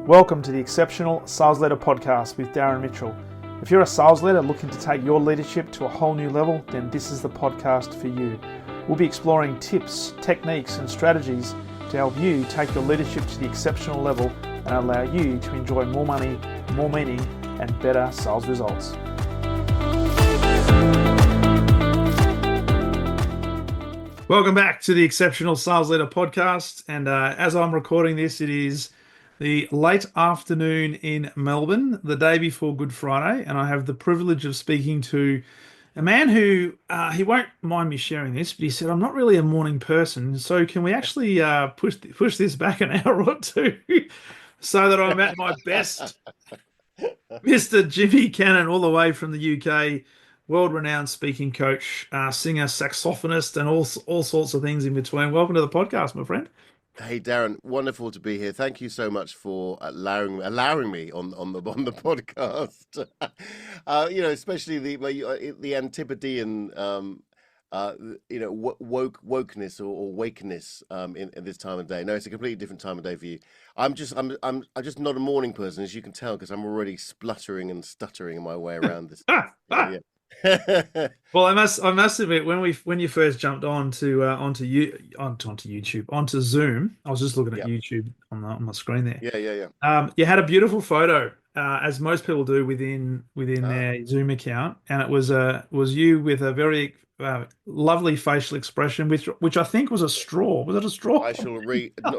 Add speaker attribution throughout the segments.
Speaker 1: Welcome to the Exceptional Sales Leader Podcast with Darren Mitchell. If you're a sales leader looking to take your leadership to a whole new level, then this is the podcast for you. We'll be exploring tips, techniques, and strategies to help you take your leadership to the exceptional level and allow you to enjoy more money, more meaning, and better sales results. Welcome back to the Exceptional Sales Leader Podcast. And as I'm recording this, it is the late afternoon in Melbourne, the day before Good Friday, and I have the privilege of speaking to a man who, he won't mind me sharing this, but he said, I'm not really a morning person, so can we actually push this back an hour or two so that I'm at my best? Mr. Jimmy Cannon, all the way from the UK, world-renowned speaking coach, singer, saxophonist, and all sorts of things in between. Welcome to the podcast, my friend.
Speaker 2: Hey Darren, wonderful to be here. Thank you so much for allowing me on the podcast. Especially the Antipodean wokeness or wakeness in this time of day. No, it's a completely different time of day for you. I'm just not a morning person, as you can tell, because I'm already spluttering and stuttering my way around this. Yeah.
Speaker 1: Well, I must admit, when you first jumped onto YouTube, onto Zoom, I was just looking at YouTube on my screen there.
Speaker 2: Yeah.
Speaker 1: You had a beautiful photo, as most people do within their Zoom account, and it was you with a very lovely facial expression, which I think was a straw. Was it a straw?
Speaker 2: I shall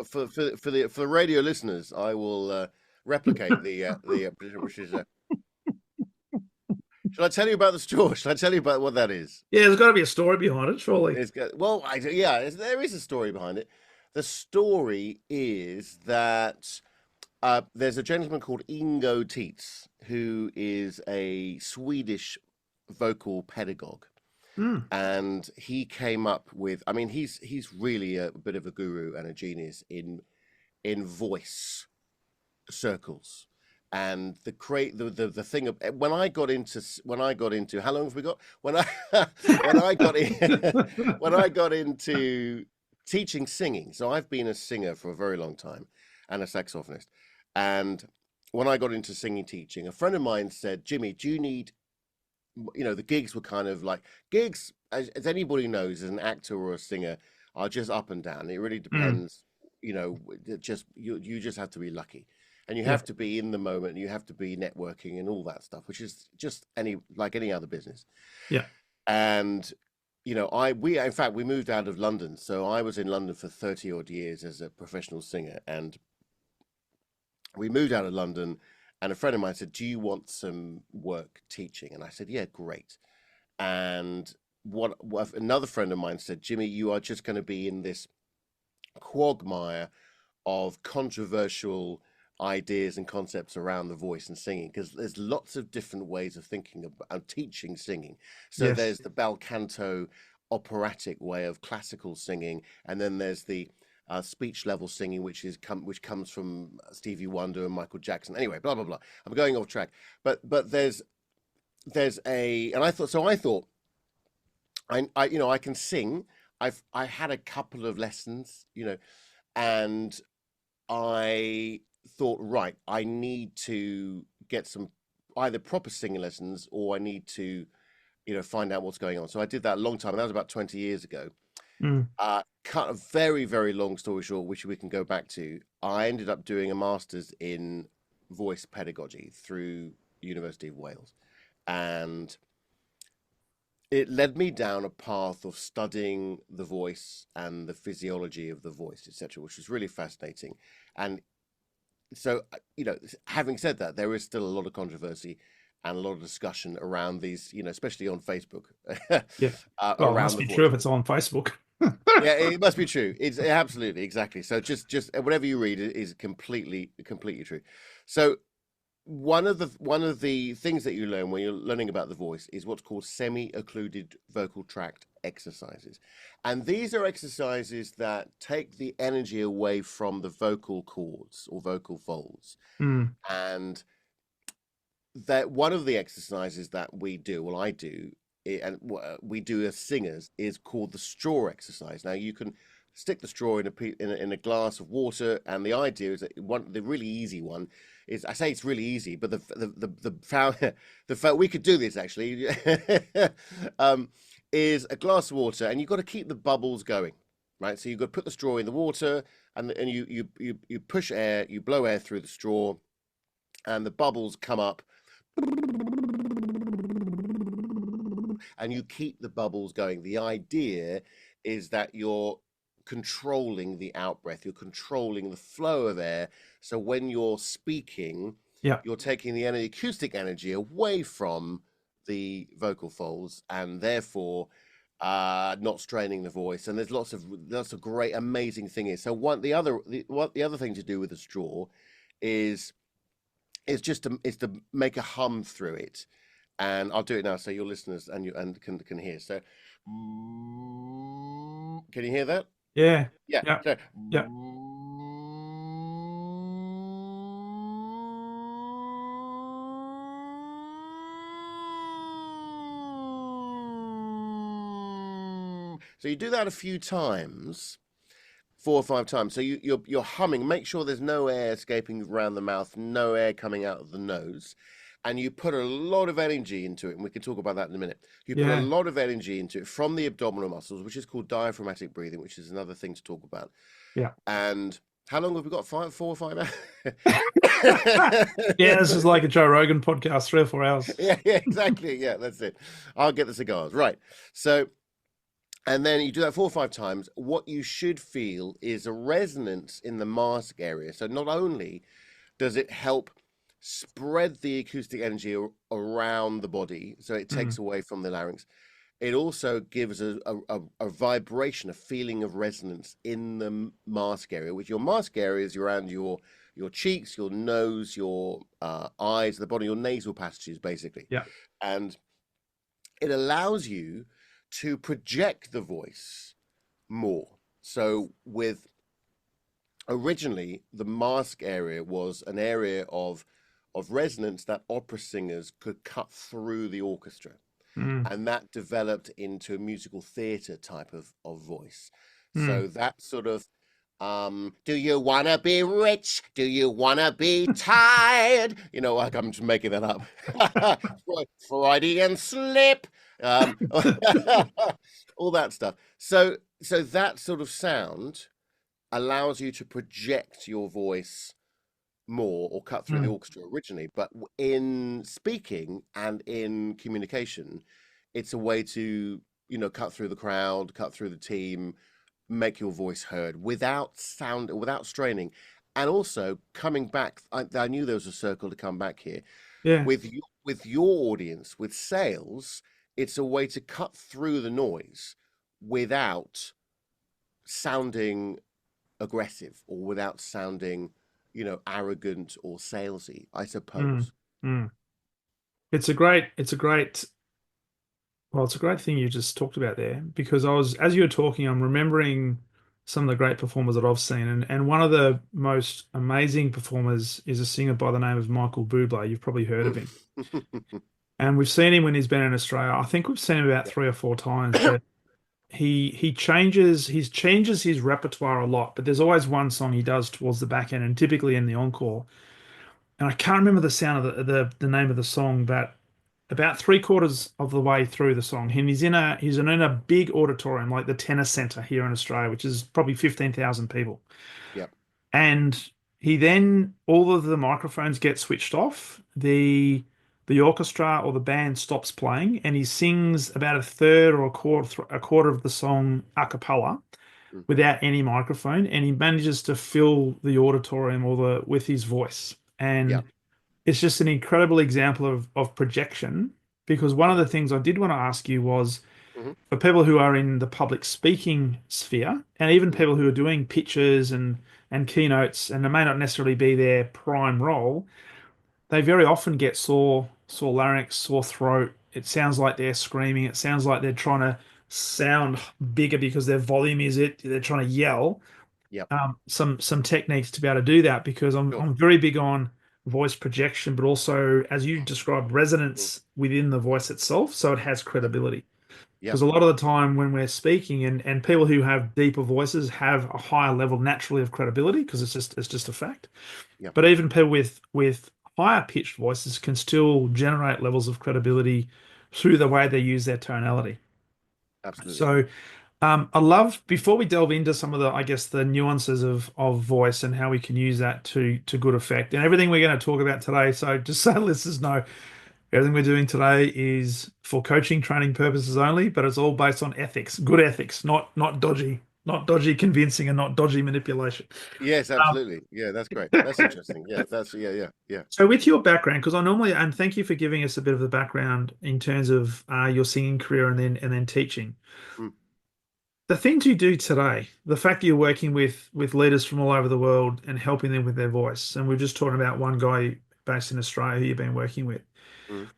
Speaker 2: for the radio listeners. I will replicate the which is. Shall I tell you about the straw? Shall I tell you about what that is?
Speaker 1: Yeah, there's got to be a story behind it, surely.
Speaker 2: There is a story behind it. The story is that there's a gentleman called Ingo Tietz, who is a Swedish vocal pedagogue. And he came up with, he's really a bit of a guru and a genius in voice circles. And the thing of when I got into how long have we got? When I got into teaching singing, so I've been a singer for a very long time and a saxophonist. And when I got into singing teaching, a friend of mine said, Jimmy, do you need, the gigs were kind of like gigs, as anybody knows, as an actor or a singer, are just up and down. It really depends. You just have to be lucky. And you have to be in the moment, and you have to be networking and all that stuff, which is just any other business.
Speaker 1: Yeah.
Speaker 2: And, we moved out of London. So I was in London for 30 odd years as a professional singer. And we moved out of London, and a friend of mine said, do you want some work teaching? And I said, yeah, great. And what another friend of mine said, Jimmy, you are just going to be in this quagmire of controversial ideas and concepts around the voice and singing, because there's lots of different ways of thinking about teaching singing. So there's the bel canto operatic way of classical singing, and then there's the speech level singing, which comes from Stevie Wonder and Michael Jackson. Anyway, blah blah blah. I'm going off track, but there's I thought I can sing. I had a couple of lessons, and I thought, right, I need to get some either proper singing lessons, or I need to, find out what's going on. So I did that a long time, and that was about 20 years ago. Cut a very, very long story short, which we can go back to. I ended up doing a master's in voice pedagogy through University of Wales, and it led me down a path of studying the voice and the physiology of the voice, etc., which was really fascinating. And so, having said that, there is still a lot of controversy and a lot of discussion around these, especially on Facebook.
Speaker 1: It must be true if it's on Facebook.
Speaker 2: Yeah, it must be true. It's absolutely, exactly. So just whatever you read is completely true. So one of the things that you learn when you're learning about the voice is what's called semi-occluded vocal tract exercises. And these are exercises that take the energy away from the vocal cords or vocal folds. And that one of the exercises that we do, well, I do, and we do as singers, is called the straw exercise. Now, you can stick the straw in a glass of water, and the idea is that the really easy one is, I say it's really easy, but we could do this actually, um, is a glass of water, and you've got to keep the bubbles going, right? So you've got to put the straw in the water, and you push air, you blow air through the straw, and the bubbles come up, and you keep the bubbles going. The idea is that you're controlling the out breath, you're controlling the flow of air. So when you're speaking,
Speaker 1: Yeah.
Speaker 2: you're taking the acoustic energy away from the vocal folds, and therefore not straining the voice. And there's lots of great, amazing things. So the other thing to do with the straw is to make a hum through it, and I'll do it now so your listeners can hear. So, can you hear that?
Speaker 1: Yeah.
Speaker 2: Yeah.
Speaker 1: Yeah.
Speaker 2: So,
Speaker 1: Yeah.
Speaker 2: so you do that a few times, 4 or 5 times. So you're humming. Make sure there's no air escaping around the mouth, no air coming out of the nose, and you put a lot of energy into it. And we can talk about that in a minute. You put a
Speaker 1: Yeah.
Speaker 2: lot of energy into it from the abdominal muscles, which is called diaphragmatic breathing, which is another thing to talk about.
Speaker 1: Yeah.
Speaker 2: And how long have we got? 4 or 5 hours?
Speaker 1: Yeah, this is like a Joe Rogan podcast, 3 or 4 hours.
Speaker 2: Yeah, exactly. Yeah, that's it. I'll get the cigars. Right. So, and then you do that 4 or 5 times. What you should feel is a resonance in the mask area. So not only does it help spread the acoustic energy around the body, so it
Speaker 1: Mm.
Speaker 2: takes away from the larynx, it also gives a vibration, a feeling of resonance in the mask area, which your mask area is around your cheeks, your nose, your eyes, the bottom, your nasal passages, basically.
Speaker 1: Yeah.
Speaker 2: And it allows you to project the voice more. So with originally the mask area was an area of resonance that opera singers could cut through the orchestra,
Speaker 1: Mm.
Speaker 2: and that developed into a musical theater type of voice.
Speaker 1: Mm.
Speaker 2: So that sort of do you wanna be rich? Do you wanna be tired? Like, I'm just making that up. Freudian slip. Um, all that stuff. So that sort of sound allows you to project your voice more, or cut through the
Speaker 1: Mm.
Speaker 2: orchestra originally. But in speaking and in communication, it's a way to, cut through the crowd, cut through the team, make your voice heard without straining. And also coming back, I knew there was a circle to come back here
Speaker 1: Yeah.
Speaker 2: with your audience, with sales. It's a way to cut through the noise without sounding aggressive, or without sounding, arrogant or salesy, I
Speaker 1: Mm.
Speaker 2: suppose.
Speaker 1: Mm. It's a great thing you just talked about there, because as you were talking, I'm remembering some of the great performers that I've seen, and one of the most amazing performers is a singer by the name of Michael Bublé. You've probably heard of him, and we've seen him when he's been in Australia. I think we've seen him about 3 or 4 times, but he changes his repertoire a lot, but there's always one song he does towards the back end, and typically in the encore. And I can't remember the sound of the name of the song, but about 3/4 of the way through the song, and he's in a big auditorium like the Tennis Centre here in Australia, which is probably 15,000 people.
Speaker 2: Yep.
Speaker 1: And he then all of the microphones get switched off. The orchestra or the band stops playing, and he sings about a third or a quarter of the song a cappella
Speaker 2: Mm.
Speaker 1: without any microphone, and he manages to fill the auditorium with his voice. And
Speaker 2: Yep.
Speaker 1: it's just an incredible example of projection. Because one of the things I did want to ask you was,
Speaker 2: Mm-hmm.
Speaker 1: for people who are in the public speaking sphere, and even
Speaker 2: Mm-hmm.
Speaker 1: people who are doing pitches and keynotes, and it may not necessarily be their prime role, they very often get sore larynx, sore throat. It sounds like they're screaming. It sounds like they're trying to sound bigger because their volume is it. They're trying to yell.
Speaker 2: Yep.
Speaker 1: Some techniques to be able to do that, because I'm
Speaker 2: Sure.
Speaker 1: I'm very big on voice projection, but also, as you described,
Speaker 2: Mm.
Speaker 1: resonance within the voice itself, so it has
Speaker 2: Yep.
Speaker 1: credibility.
Speaker 2: Yeah.
Speaker 1: Because a lot of the time when we're speaking and people who have deeper voices have a higher level naturally of credibility because it's just a fact.
Speaker 2: Yeah.
Speaker 1: But even people with higher pitched voices can still generate levels of credibility through the way they use their tonality.
Speaker 2: Absolutely.
Speaker 1: So I love before we delve into some of the, I guess, the nuances of voice and how we can use that to good effect and everything we're going to talk about today. So just so listeners know, everything we're doing today is for coaching, training purposes only, but it's all based on ethics, good ethics, not dodgy convincing and not dodgy manipulation.
Speaker 2: Yes,
Speaker 1: Um,
Speaker 2: absolutely. Yeah, that's great. That's interesting. Yeah, that's yeah.
Speaker 1: so with your background, because I normally, and thank you for giving us a bit of the background in terms of your singing career and then teaching.
Speaker 2: Mm,
Speaker 1: The things you do today, the fact that you're working with leaders from all over the world and helping them with their voice, and we're just talking about one guy based in Australia who you've been working with.
Speaker 2: mm.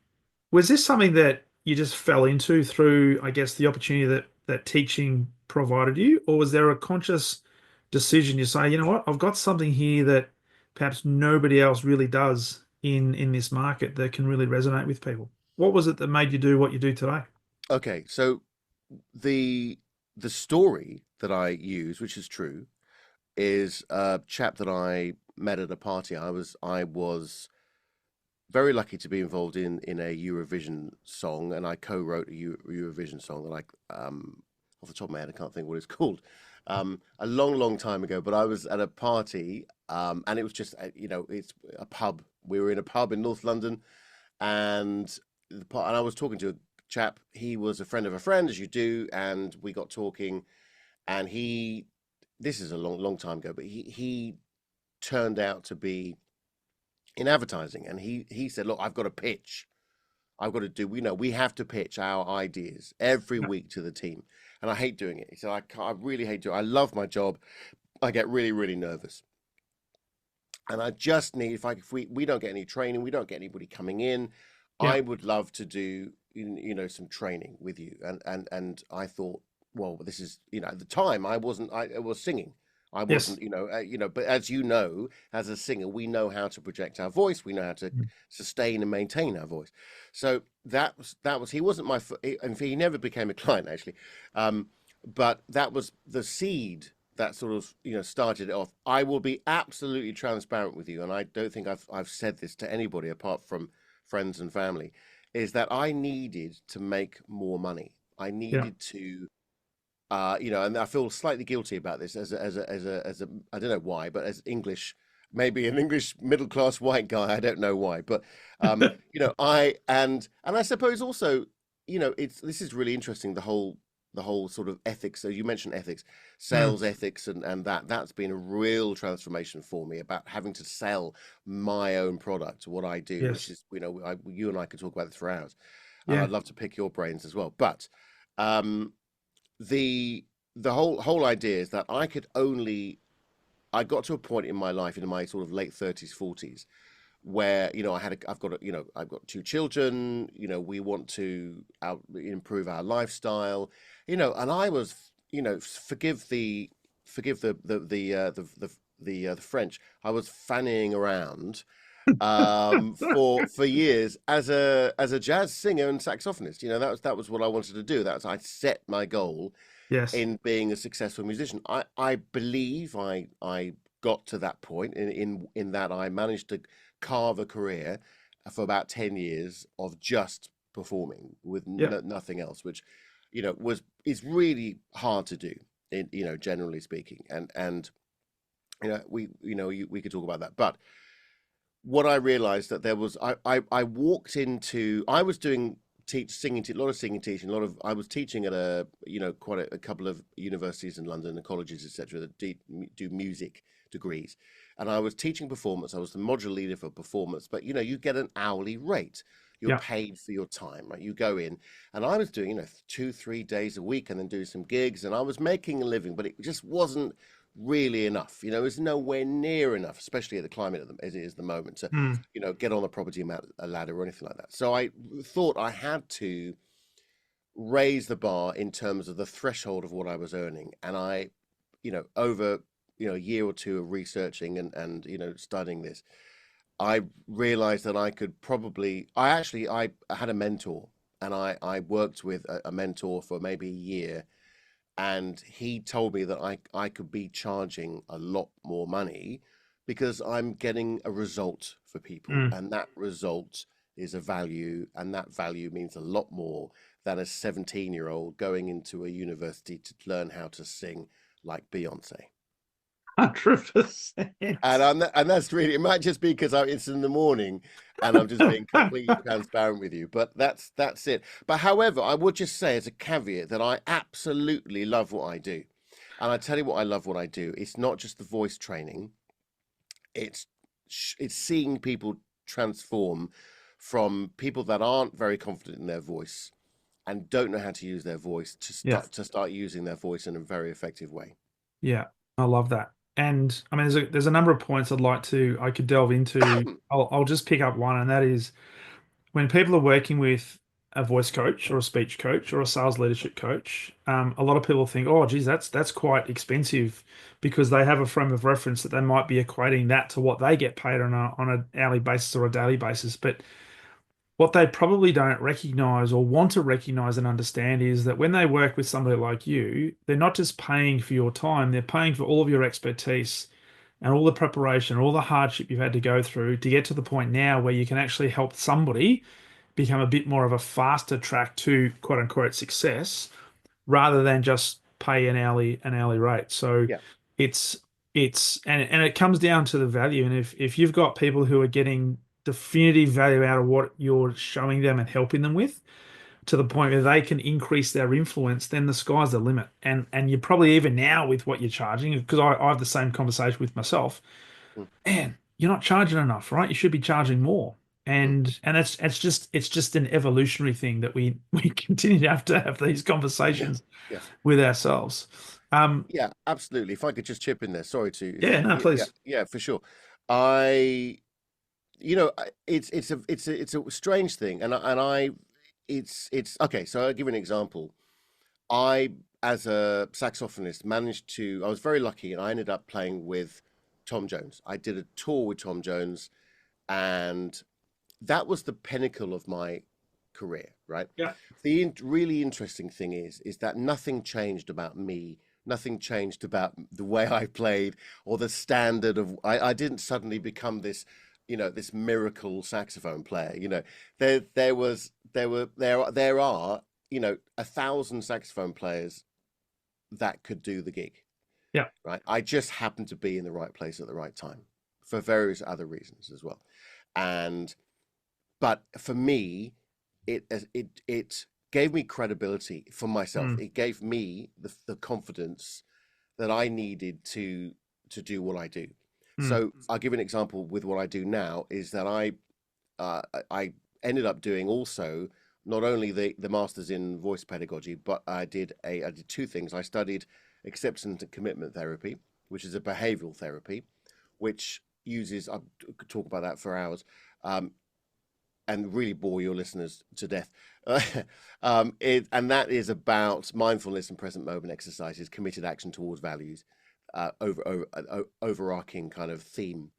Speaker 1: Was this something that you just fell into through, I guess, the opportunity that teaching provided you, or was there a conscious decision you say, you know what, I've got something here that perhaps nobody else really does in this market that can really resonate with people? What was it that made you do what you do today?
Speaker 2: Okay, so the the story that I use, which is true, is a chap that I met at a party. I was very lucky to be involved in a Eurovision song, and I co-wrote a Eurovision song. And off the top of my head, I can't think what it's called. A long time ago, but I was at a party, and it was just it's a pub. We were in a pub in North London, and and I was talking to a chap. He was a friend of a friend, as you do, and we got talking. And this is a long time ago, but he turned out to be in advertising, and he said, "Look, I've got a pitch. I've got to do. We have to pitch our ideas every week to the team, and I hate doing it." He said, I really hate doing it. I love my job. I get really nervous, and I just need if we don't get any training, we don't get anybody coming in.
Speaker 1: Yeah.
Speaker 2: I would love to do some training with you, and I thought, well, this is at the time I was singing. I
Speaker 1: Yes.
Speaker 2: wasn't, but as you know, as a singer, we know how to project our voice. We know how to sustain and maintain our voice. So that was he wasn't and he never became a client actually, but that was the seed that sort of started it off. I will be absolutely transparent with you, and I don't think I've said this to anybody apart from friends and family, is that I needed to make more money. I
Speaker 1: Yeah.
Speaker 2: needed to and I feel slightly guilty about this as a I don't know why, but as English, maybe an English middle class white guy, I don't know why, but and I suppose also, it's this is really interesting, the whole sort of ethics. So you mentioned ethics,
Speaker 1: Mm.
Speaker 2: sales ethics, and that's been a real transformation for me about having to sell my own product, what I do, which
Speaker 1: Yes.
Speaker 2: is you and I could talk about this for hours, and
Speaker 1: Yeah.
Speaker 2: I'd love to pick your brains as well, but. Um, the the whole idea is that I got to a point in my life in my sort of late 30s 40s where I've got two children, we want to improve our lifestyle, and I was, forgive the French, I was fannying around for years as a jazz singer and saxophonist. That was what I wanted to do. I set my goal
Speaker 1: Yes.
Speaker 2: in being a successful musician. I believe I got to that point in that I managed to carve a career for about 10 years of just performing with
Speaker 1: Yeah.
Speaker 2: nothing else, which was is really hard to do, generally speaking. And we could talk about that, but what I realized that there was I walked into I was doing a lot of singing teaching, I was teaching at quite a couple of universities in London and colleges, etc., that do music degrees, and I was teaching performance. I was the module leader for performance, but you get an hourly rate. You're
Speaker 1: Yeah.
Speaker 2: paid for your time, right? You go in, and I was doing 2-3 days a week, and then doing some gigs, and I was making a living, but it just wasn't really enough. It's nowhere near enough, especially at the climate as it is the moment, to
Speaker 1: Mm.
Speaker 2: get on the property ladder or anything like that. So I thought I had to raise the bar in terms of the threshold of what I was earning, and over a year or two of researching and studying this, I realized that I could probably I had a mentor and I worked with a mentor for maybe a year, and he told me that I could be charging a lot more money because I'm getting a result for people,
Speaker 1: Mm.
Speaker 2: and that result is a value, and that value means a lot more than a 17-year-old going into a university to learn how to sing like Beyonce.
Speaker 1: 100%.
Speaker 2: And that's really, it might just be because it's in the morning and I'm just being completely transparent with you, but that's it. But however, I would just say as a caveat that I absolutely love what I do. And I tell you what, I love what I do. It's not just the voice training. It's it's seeing people transform from people that aren't very confident in their voice and don't know how to use their voice
Speaker 1: Yeah.
Speaker 2: to start using their voice in a very effective way.
Speaker 1: Yeah, I love that. And I mean, there's a number of points I could delve into. I'll just pick up one, and that is when people are working with a voice coach or a speech coach or a sales leadership coach, a lot of people think, oh, geez, that's quite expensive because they have a frame of reference that they might be equating that to what they get paid on an hourly basis or a daily basis. But what they probably don't recognize or want to recognize and understand is that when they work with somebody like you, they're not just paying for your time, they're paying for all of your expertise and all the preparation, all the hardship you've had to go through to get to the point now where you can actually help somebody become a bit more of a faster track to quote unquote success rather than just pay an hourly rate. So
Speaker 2: Yeah.
Speaker 1: it's and it comes down to the value. And if you've got people who are getting definitive value out of what you're showing them and helping them with to the point where they can increase their influence, then the sky's the limit. And you're probably even now with what you're charging, because I have the same conversation with myself.
Speaker 2: Mm,
Speaker 1: Man, you're not charging enough, right? You should be charging more.
Speaker 2: mm.
Speaker 1: And it's just an evolutionary thing that we we continue to have these
Speaker 2: Yeah.
Speaker 1: conversations
Speaker 2: Yeah.
Speaker 1: with ourselves. Um,
Speaker 2: Yeah, absolutely. If I could just chip in there, sorry to,
Speaker 1: yeah, no,
Speaker 2: yeah,
Speaker 1: please.
Speaker 2: yeah, for sure. I, it's a strange thing, it's okay. So I'll give you an example. I, as a saxophonist, managed to. I was very lucky, and I ended up playing with Tom Jones. I did a tour with Tom Jones, and that was the pinnacle of my career, right?
Speaker 1: Yeah,
Speaker 2: Really interesting thing is that nothing changed about me. Nothing changed about the way I played or the standard of. I didn't suddenly become this, this miracle saxophone player. There are, 1,000 saxophone players that could do the gig,
Speaker 1: yeah,
Speaker 2: right? I just happened to be in the right place at the right time for various other reasons as well. And but for me, it gave me credibility for myself.
Speaker 1: mm,
Speaker 2: It gave me the confidence that I needed to do what I do.
Speaker 1: mm,
Speaker 2: So I'll give you an example with what I do now is that I ended up doing also not only the masters in voice pedagogy, but I did two things. I studied acceptance and commitment therapy, which is a behavioral therapy, which uses I could talk about that for hours. Um, and really bore your listeners to death. And that is about mindfulness and present moment exercises, committed action towards values, overarching kind of theme.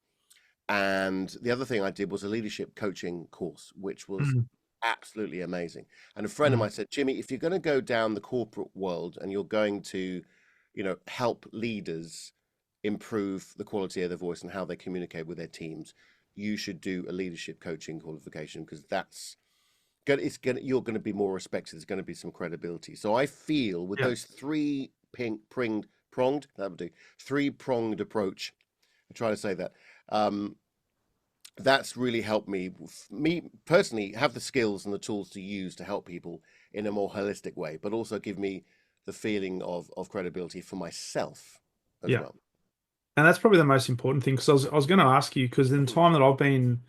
Speaker 2: And the other thing I did was a leadership coaching course, which was
Speaker 1: mm,
Speaker 2: absolutely amazing. And a friend of
Speaker 1: mm,
Speaker 2: mine said, Jimmy, if you're going to go down the corporate world and you're going to, help leaders improve the quality of their voice and how they communicate with their teams, you should do a leadership coaching qualification because you're going to be more respected. There's going to be some credibility. So I feel with
Speaker 1: yeah,
Speaker 2: those pronged, that would do, three-pronged approach. I try to say that. Um, that's really helped me personally have the skills and the tools to use to help people in a more holistic way, but also give me the feeling of credibility for myself as
Speaker 1: yeah.
Speaker 2: well.
Speaker 1: And that's probably the most important thing because I was going to ask you because in the time that I've been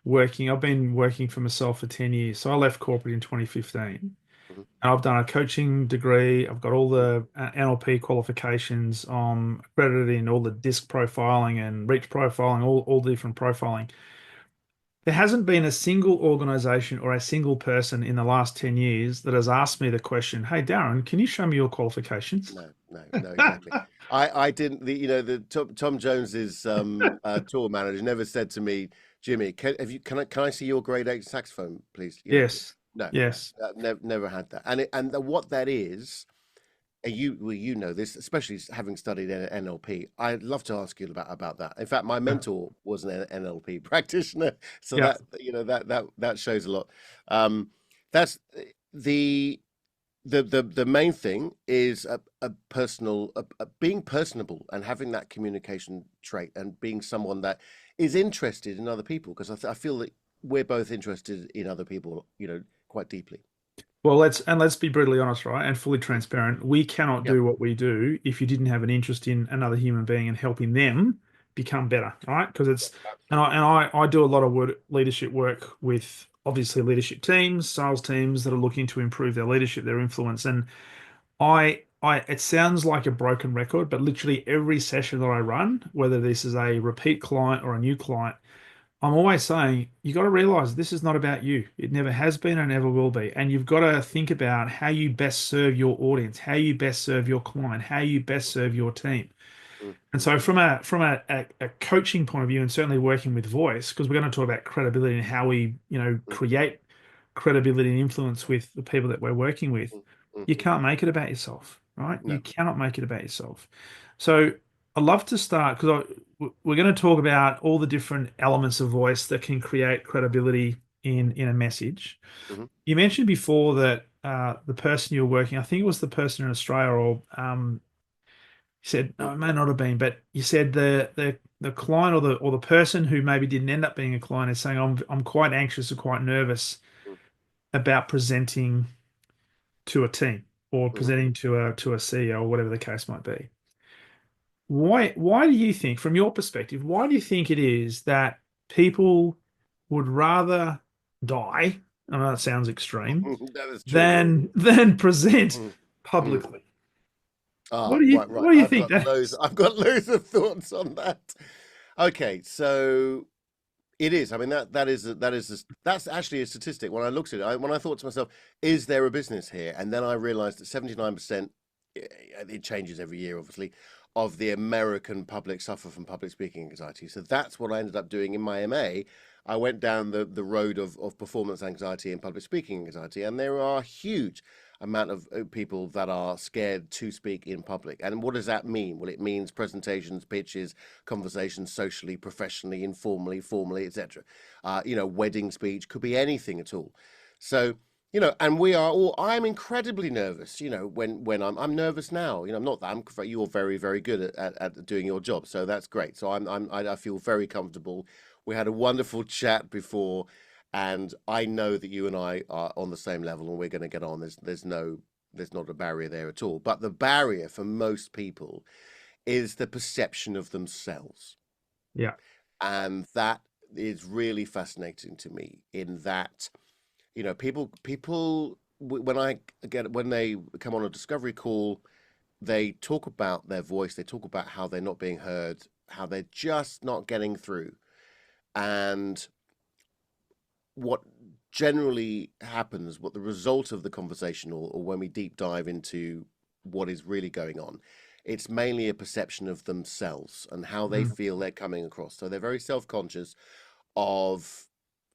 Speaker 1: working for myself for 10 years. So I left corporate in 2015.
Speaker 2: Mhm,
Speaker 1: And I've done a coaching degree. I've got all
Speaker 2: mhm,
Speaker 1: the NLP qualifications. I'm accredited in all the disc profiling and reach profiling, all the different profiling. There hasn't been a single organization or a single person in the last 10 years that has asked me the question, Hey, Darren, can you show me your qualifications?
Speaker 2: no, exactly. I didn't. The Tom Jones's tour manager never said to me, Jimmy, can I see your grade 8 saxophone, please?
Speaker 1: Yes.
Speaker 2: No,
Speaker 1: Yes.
Speaker 2: never had that. What that is, and you know this, especially having studied NLP. I'd love to ask you about that. In fact, my
Speaker 1: Yeah.
Speaker 2: mentor was an NLP practitioner, so
Speaker 1: Yeah.
Speaker 2: that that shows a lot. That's the the main thing is a personal being personable and having that communication trait and being someone that is interested in other people, because I feel that we're both interested in other people, quite deeply.
Speaker 1: Well, let's be brutally honest, right, and fully
Speaker 2: Mm.
Speaker 1: transparent. We cannot
Speaker 2: Yeah,
Speaker 1: do what we do if you didn't have an interest in another human being and helping them become better, right? Because it's
Speaker 2: absolutely.
Speaker 1: and I do a lot of leadership work with obviously leadership teams, sales teams that are looking to improve their leadership, their influence, and I it sounds like a broken record, but literally every session that I run, whether this is a repeat client or a new client, I'm always saying you got to realize this is not about you. It never has been and never will be. And you've got to think about how you best serve your audience, how you best serve your client, how you best serve your team.
Speaker 2: Mm,
Speaker 1: And
Speaker 2: mm,
Speaker 1: so from a coaching point of view, and certainly working with voice, because we're going to talk about credibility and how we,
Speaker 2: mm,
Speaker 1: create credibility and influence with the people that we're working with,
Speaker 2: mm,
Speaker 1: you
Speaker 2: mhm.
Speaker 1: can't make it about yourself, right? You
Speaker 2: No.
Speaker 1: cannot make it about yourself. So I'd love to start because we're going to talk about all the different elements of voice that can create credibility in a message.
Speaker 2: Mhm,
Speaker 1: You mentioned before that the person you're working, I think it was the person in Australia, or you said no,
Speaker 2: mm,
Speaker 1: it may not have been, but you said the client or the person who maybe didn't end up being a client is saying I'm quite anxious or quite nervous
Speaker 2: mm,
Speaker 1: about presenting to a team or
Speaker 2: mhm.
Speaker 1: presenting to a CEO or whatever the case might be. Why do you think, from your perspective, why do you think it is that people would rather die? I know that sounds extreme,
Speaker 2: That is true.
Speaker 1: than present
Speaker 2: Mm, mm.
Speaker 1: publicly.
Speaker 2: Ah, right.
Speaker 1: What do you think that is?
Speaker 2: I've got loads of thoughts on that. Okay, so it is. I mean, that's actually a statistic. When I looked at it, when I thought to myself, is there a business here? And then I realized that 79%, it changes every year, obviously, of the American public suffer from public speaking anxiety. So that's what I ended up doing in my MA. I went down the road of performance anxiety and public speaking anxiety, and there are a huge amount of people that are scared to speak in public. And what does that mean? Well, it means presentations, pitches, conversations, socially, professionally, informally, formally, etc. Wedding speech, could be anything at all. So, and we are all. I'm incredibly nervous. When I'm nervous now. I'm not that. You're very very good at doing your job, so that's great. So I feel very comfortable. We had a wonderful chat before, and I know that you and I are on the same level, and we're going to get on. There's not a barrier there at all. But the barrier for most people is the perception of themselves.
Speaker 1: Yeah.
Speaker 2: And that is really fascinating to me, in that, people when they come on a discovery call, they talk about their voice, they talk about how they're not being heard, how they're just not getting through. And what generally happens, what the result of the conversation, or when we deep dive into what is really going on, it's mainly a perception of themselves and how they
Speaker 1: Mm.
Speaker 2: feel they're coming across. So they're very self-conscious of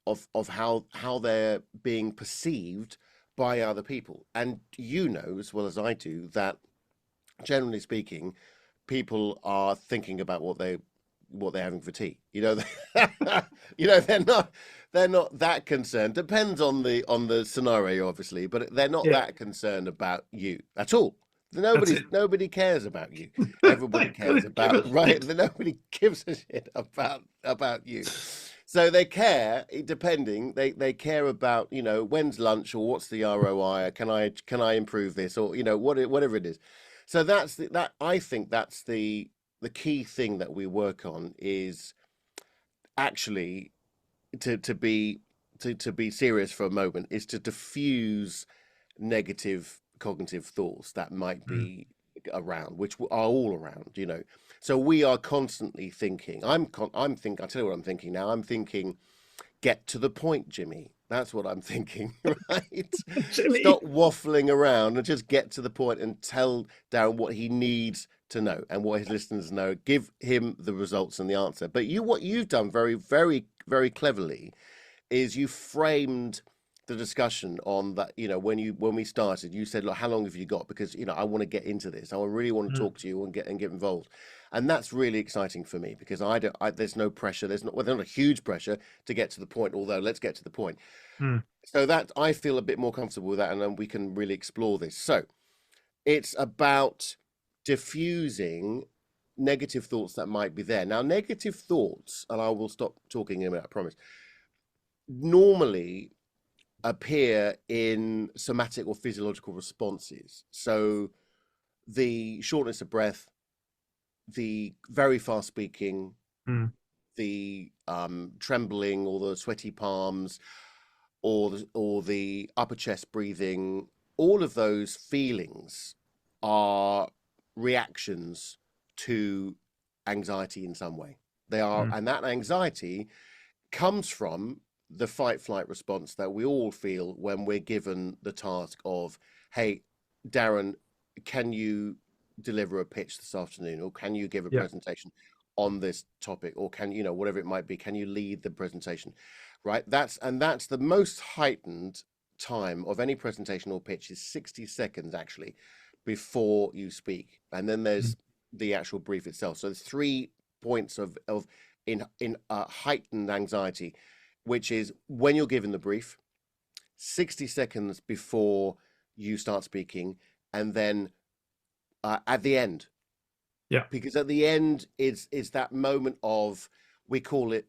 Speaker 2: of how they're being perceived by other people. And you know as well as I do that, generally speaking, people are thinking about what they're having for tea. They're not that concerned. Depends on the scenario, obviously, but they're not
Speaker 1: Yeah.
Speaker 2: that concerned about you at all.
Speaker 1: That's it.
Speaker 2: Nobody cares about you. Everybody
Speaker 1: Thank
Speaker 2: cares
Speaker 1: goodness, give
Speaker 2: about
Speaker 1: a
Speaker 2: right.
Speaker 1: shit.
Speaker 2: Nobody gives a shit about you. So they care, depending. They care about, when's lunch, or what's the ROI, or can I improve this, or whatever it is. So that I think that's the key thing that we work on, is actually to be to be serious for a moment, is to diffuse negative cognitive thoughts that might
Speaker 1: Mm.
Speaker 2: be around, which are all around. So we are constantly thinking. I'll tell you what I'm thinking now. I'm thinking, get to the point, Jimmy. That's what I'm thinking, right?
Speaker 1: Jimmy.
Speaker 2: Stop waffling around and just get to the point and tell Darren what he needs to know and what his listeners know. Give him the results and the answer. But what you've done very, very, very cleverly is you framed the discussion on that, when we started, you said, look, how long have you got? Because, I want to get into this. I really want to
Speaker 1: Mm,
Speaker 2: talk to you and get involved. And that's really exciting for me because there's no pressure. There's not a huge pressure to get to the point, although let's get to the point.
Speaker 1: mm,
Speaker 2: So that I feel a bit more comfortable with that, and then we can really explore this. So it's about diffusing negative thoughts that might be there. Now, negative thoughts, and I will stop talking in a minute, I promise, normally appear in somatic or physiological responses. So the shortness of breath, the very fast speaking,
Speaker 1: mm,
Speaker 2: the trembling or the sweaty palms, or the upper chest breathing, all of those feelings are reactions to anxiety in some way. They are,
Speaker 1: mm.
Speaker 2: and that anxiety comes from the fight flight response that we all feel when we're given the task of, hey, Darren, can you deliver a pitch this afternoon, or can you give a
Speaker 1: Yeah.
Speaker 2: presentation on this topic, or can whatever it might be, can you lead the presentation, right? That's the most heightened time of any presentation or pitch is 60 seconds actually before you speak, and then
Speaker 1: Mm,
Speaker 2: there's the actual brief itself. So there's 3 points of in heightened anxiety, which is when you're given the brief, 60 seconds before you start speaking, and then at the end,
Speaker 1: yeah.
Speaker 2: because at the end is that moment of, we call it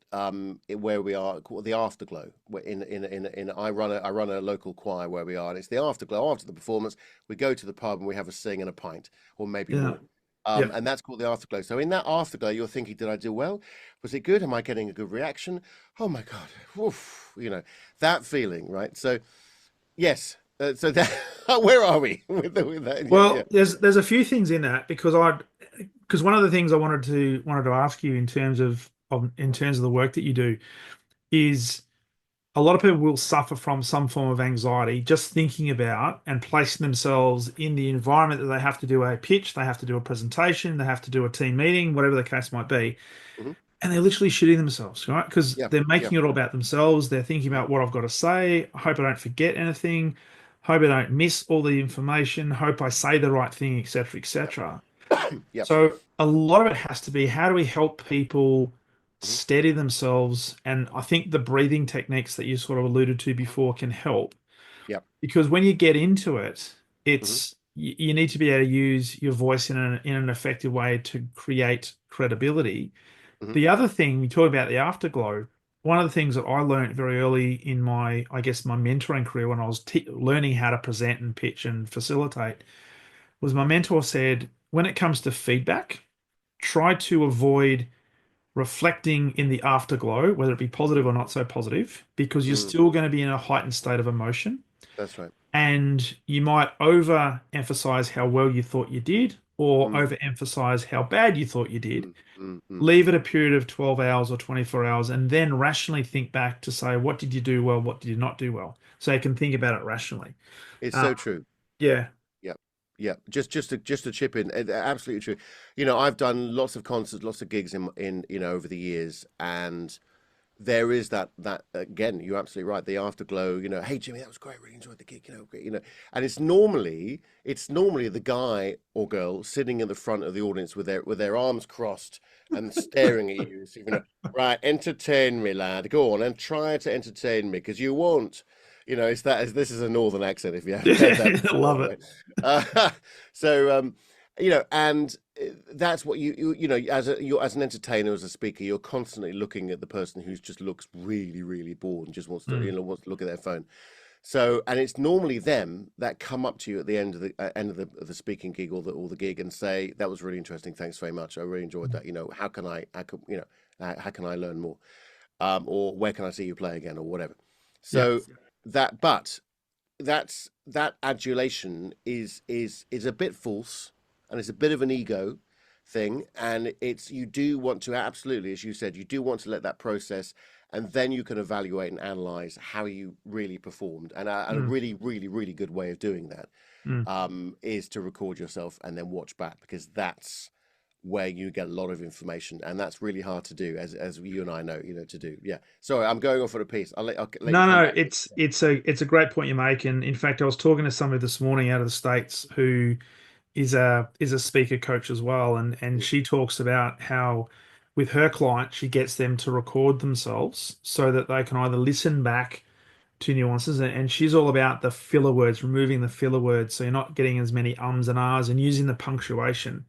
Speaker 2: where we are called the afterglow. Where in I run a local choir where we are, and it's the afterglow after the performance. We go to the pub and we have a sing and a pint, or maybe
Speaker 1: Yeah.
Speaker 2: more.
Speaker 1: Yeah.
Speaker 2: And that's called the afterglow. So in that afterglow, you're thinking, did I do well? Was it good? Am I getting a good reaction? Oh my God. Oof, that feeling, right? So yes. So that where are we with that? Yeah, yeah.
Speaker 1: Well, there's a few things in that because one of the things I wanted to ask you in terms of the work that you do is a lot of people will suffer from some form of anxiety just thinking about and placing themselves in the environment that they have to do a pitch, they have to do a presentation, they have to do a team meeting, whatever the case might be.
Speaker 2: Hmm.
Speaker 1: And they're literally shitting themselves, right? Because
Speaker 2: Yeah,
Speaker 1: they're
Speaker 2: yeah.
Speaker 1: making it all about themselves. They're thinking
Speaker 2: Hmm.
Speaker 1: about what I've got to say. I hope I don't forget anything. Hope I don't miss all the information. Hope I say the right thing, etc.,
Speaker 2: Yep.
Speaker 1: etc.
Speaker 2: Yep.
Speaker 1: So a lot of it has to be how do we help people
Speaker 2: Hmm.
Speaker 1: steady themselves? And I think the breathing techniques that you sort of alluded to
Speaker 2: Hmm.
Speaker 1: before can help
Speaker 2: Yep.
Speaker 1: because when you get into it,
Speaker 2: Hmm.
Speaker 1: you need to be able to use your voice in an effective way to create credibility.
Speaker 2: Hmm.
Speaker 1: The other thing we talk about the afterglow. One of the things that I learned very early in I guess, my mentoring career when I was learning how to present and pitch and facilitate was my mentor said, when it comes to feedback, try to avoid reflecting in the afterglow, whether it be positive or not so positive, because you're
Speaker 2: Mm,
Speaker 1: still going to be in a heightened state of emotion.
Speaker 2: that's right.
Speaker 1: And you might overemphasize how well you thought you did, or
Speaker 2: Mm,
Speaker 1: overemphasize how bad you thought you did.
Speaker 2: mm, mm, mm.
Speaker 1: Leave it a period of 12 hours or 24 hours, and then rationally think back to say, what did you do well? What did you not do well? So you can think about it rationally.
Speaker 2: It's
Speaker 1: Uh,
Speaker 2: so true.
Speaker 1: yeah.
Speaker 2: Yep. Yep. Just to chip in, absolutely true. I've done lots of concerts, lots of gigs in over the years, and there is that again, you're absolutely right. The afterglow, hey Jimmy, that was great, really enjoyed the gig, great, and it's normally the guy or girl sitting in the front of the audience with their arms crossed and staring at you, so, right, entertain me, lad, go on and try to entertain me, because you won't. This is a northern accent if you haven't heard that
Speaker 1: I
Speaker 2: before,
Speaker 1: love it.
Speaker 2: right? Uh, so and that's what as an entertainer, as a speaker, you're constantly looking at the person who just looks really, really bored and just wants to
Speaker 1: Mm,
Speaker 2: wants to look at their phone. So, and it's normally them that come up to you at the end of the speaking gig, or the gig, and say, that was really interesting, thanks very much, I really enjoyed that. How can I learn more, or where can I see you play again, or whatever.
Speaker 1: yeah.
Speaker 2: So that adulation is a bit false, and it's a bit of an ego thing, and you do want to, absolutely, as you said, you do want to let that process, and then you can evaluate and analyze how you really performed, and a
Speaker 1: Mm,
Speaker 2: really, really, really good way of doing that
Speaker 1: mm,
Speaker 2: is to record yourself and then watch back, because that's where you get a lot of information, and that's really hard to do, as you and I know, to do. Yeah. Sorry, I'm going off on a piece. I'll let you
Speaker 1: No,
Speaker 2: come
Speaker 1: no,
Speaker 2: back.
Speaker 1: it's a great point you make. And in fact, I was talking to somebody this morning out of the States who is a speaker coach as well, and
Speaker 2: Mm,
Speaker 1: she talks about how with her client she gets them to record themselves so that they can either listen back to nuances, and she's all about the filler words, removing the filler words so you're not getting as many ums and ahs, and using the punctuation,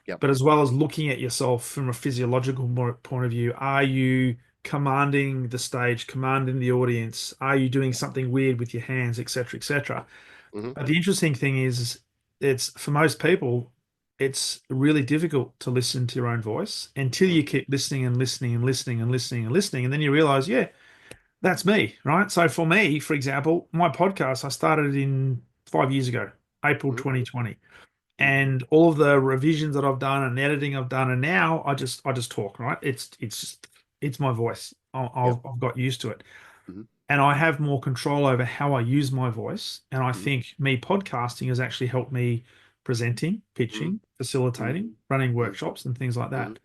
Speaker 2: yep.
Speaker 1: but as well as looking at yourself from a physiological point of view. Are you commanding the stage, commanding the audience? Are you doing
Speaker 2: Yeah.
Speaker 1: something weird with your hands, etc., etc.?
Speaker 2: Hmm.
Speaker 1: But the interesting thing is, it's for most people, it's really difficult to listen to your own voice until you
Speaker 2: Hmm.
Speaker 1: keep listening and listening and listening and listening and listening, and then you realize, yeah, that's me, right? So for me, for example, my podcast, I started in 5 years ago, April
Speaker 2: Hmm.
Speaker 1: 2020,
Speaker 2: Hmm.
Speaker 1: and all of the revisions that I've done and editing I've done, and now I just talk, right? It's my voice.
Speaker 2: Yep.
Speaker 1: I've got used to it,
Speaker 2: Hmm.
Speaker 1: and I have more control over how I use my voice. And I
Speaker 2: Hmm.
Speaker 1: think me podcasting has actually helped me presenting,
Speaker 2: Hmm.
Speaker 1: pitching,
Speaker 2: Hmm.
Speaker 1: facilitating, running
Speaker 2: Hmm.
Speaker 1: workshops, and things like
Speaker 2: Hmm.
Speaker 1: that.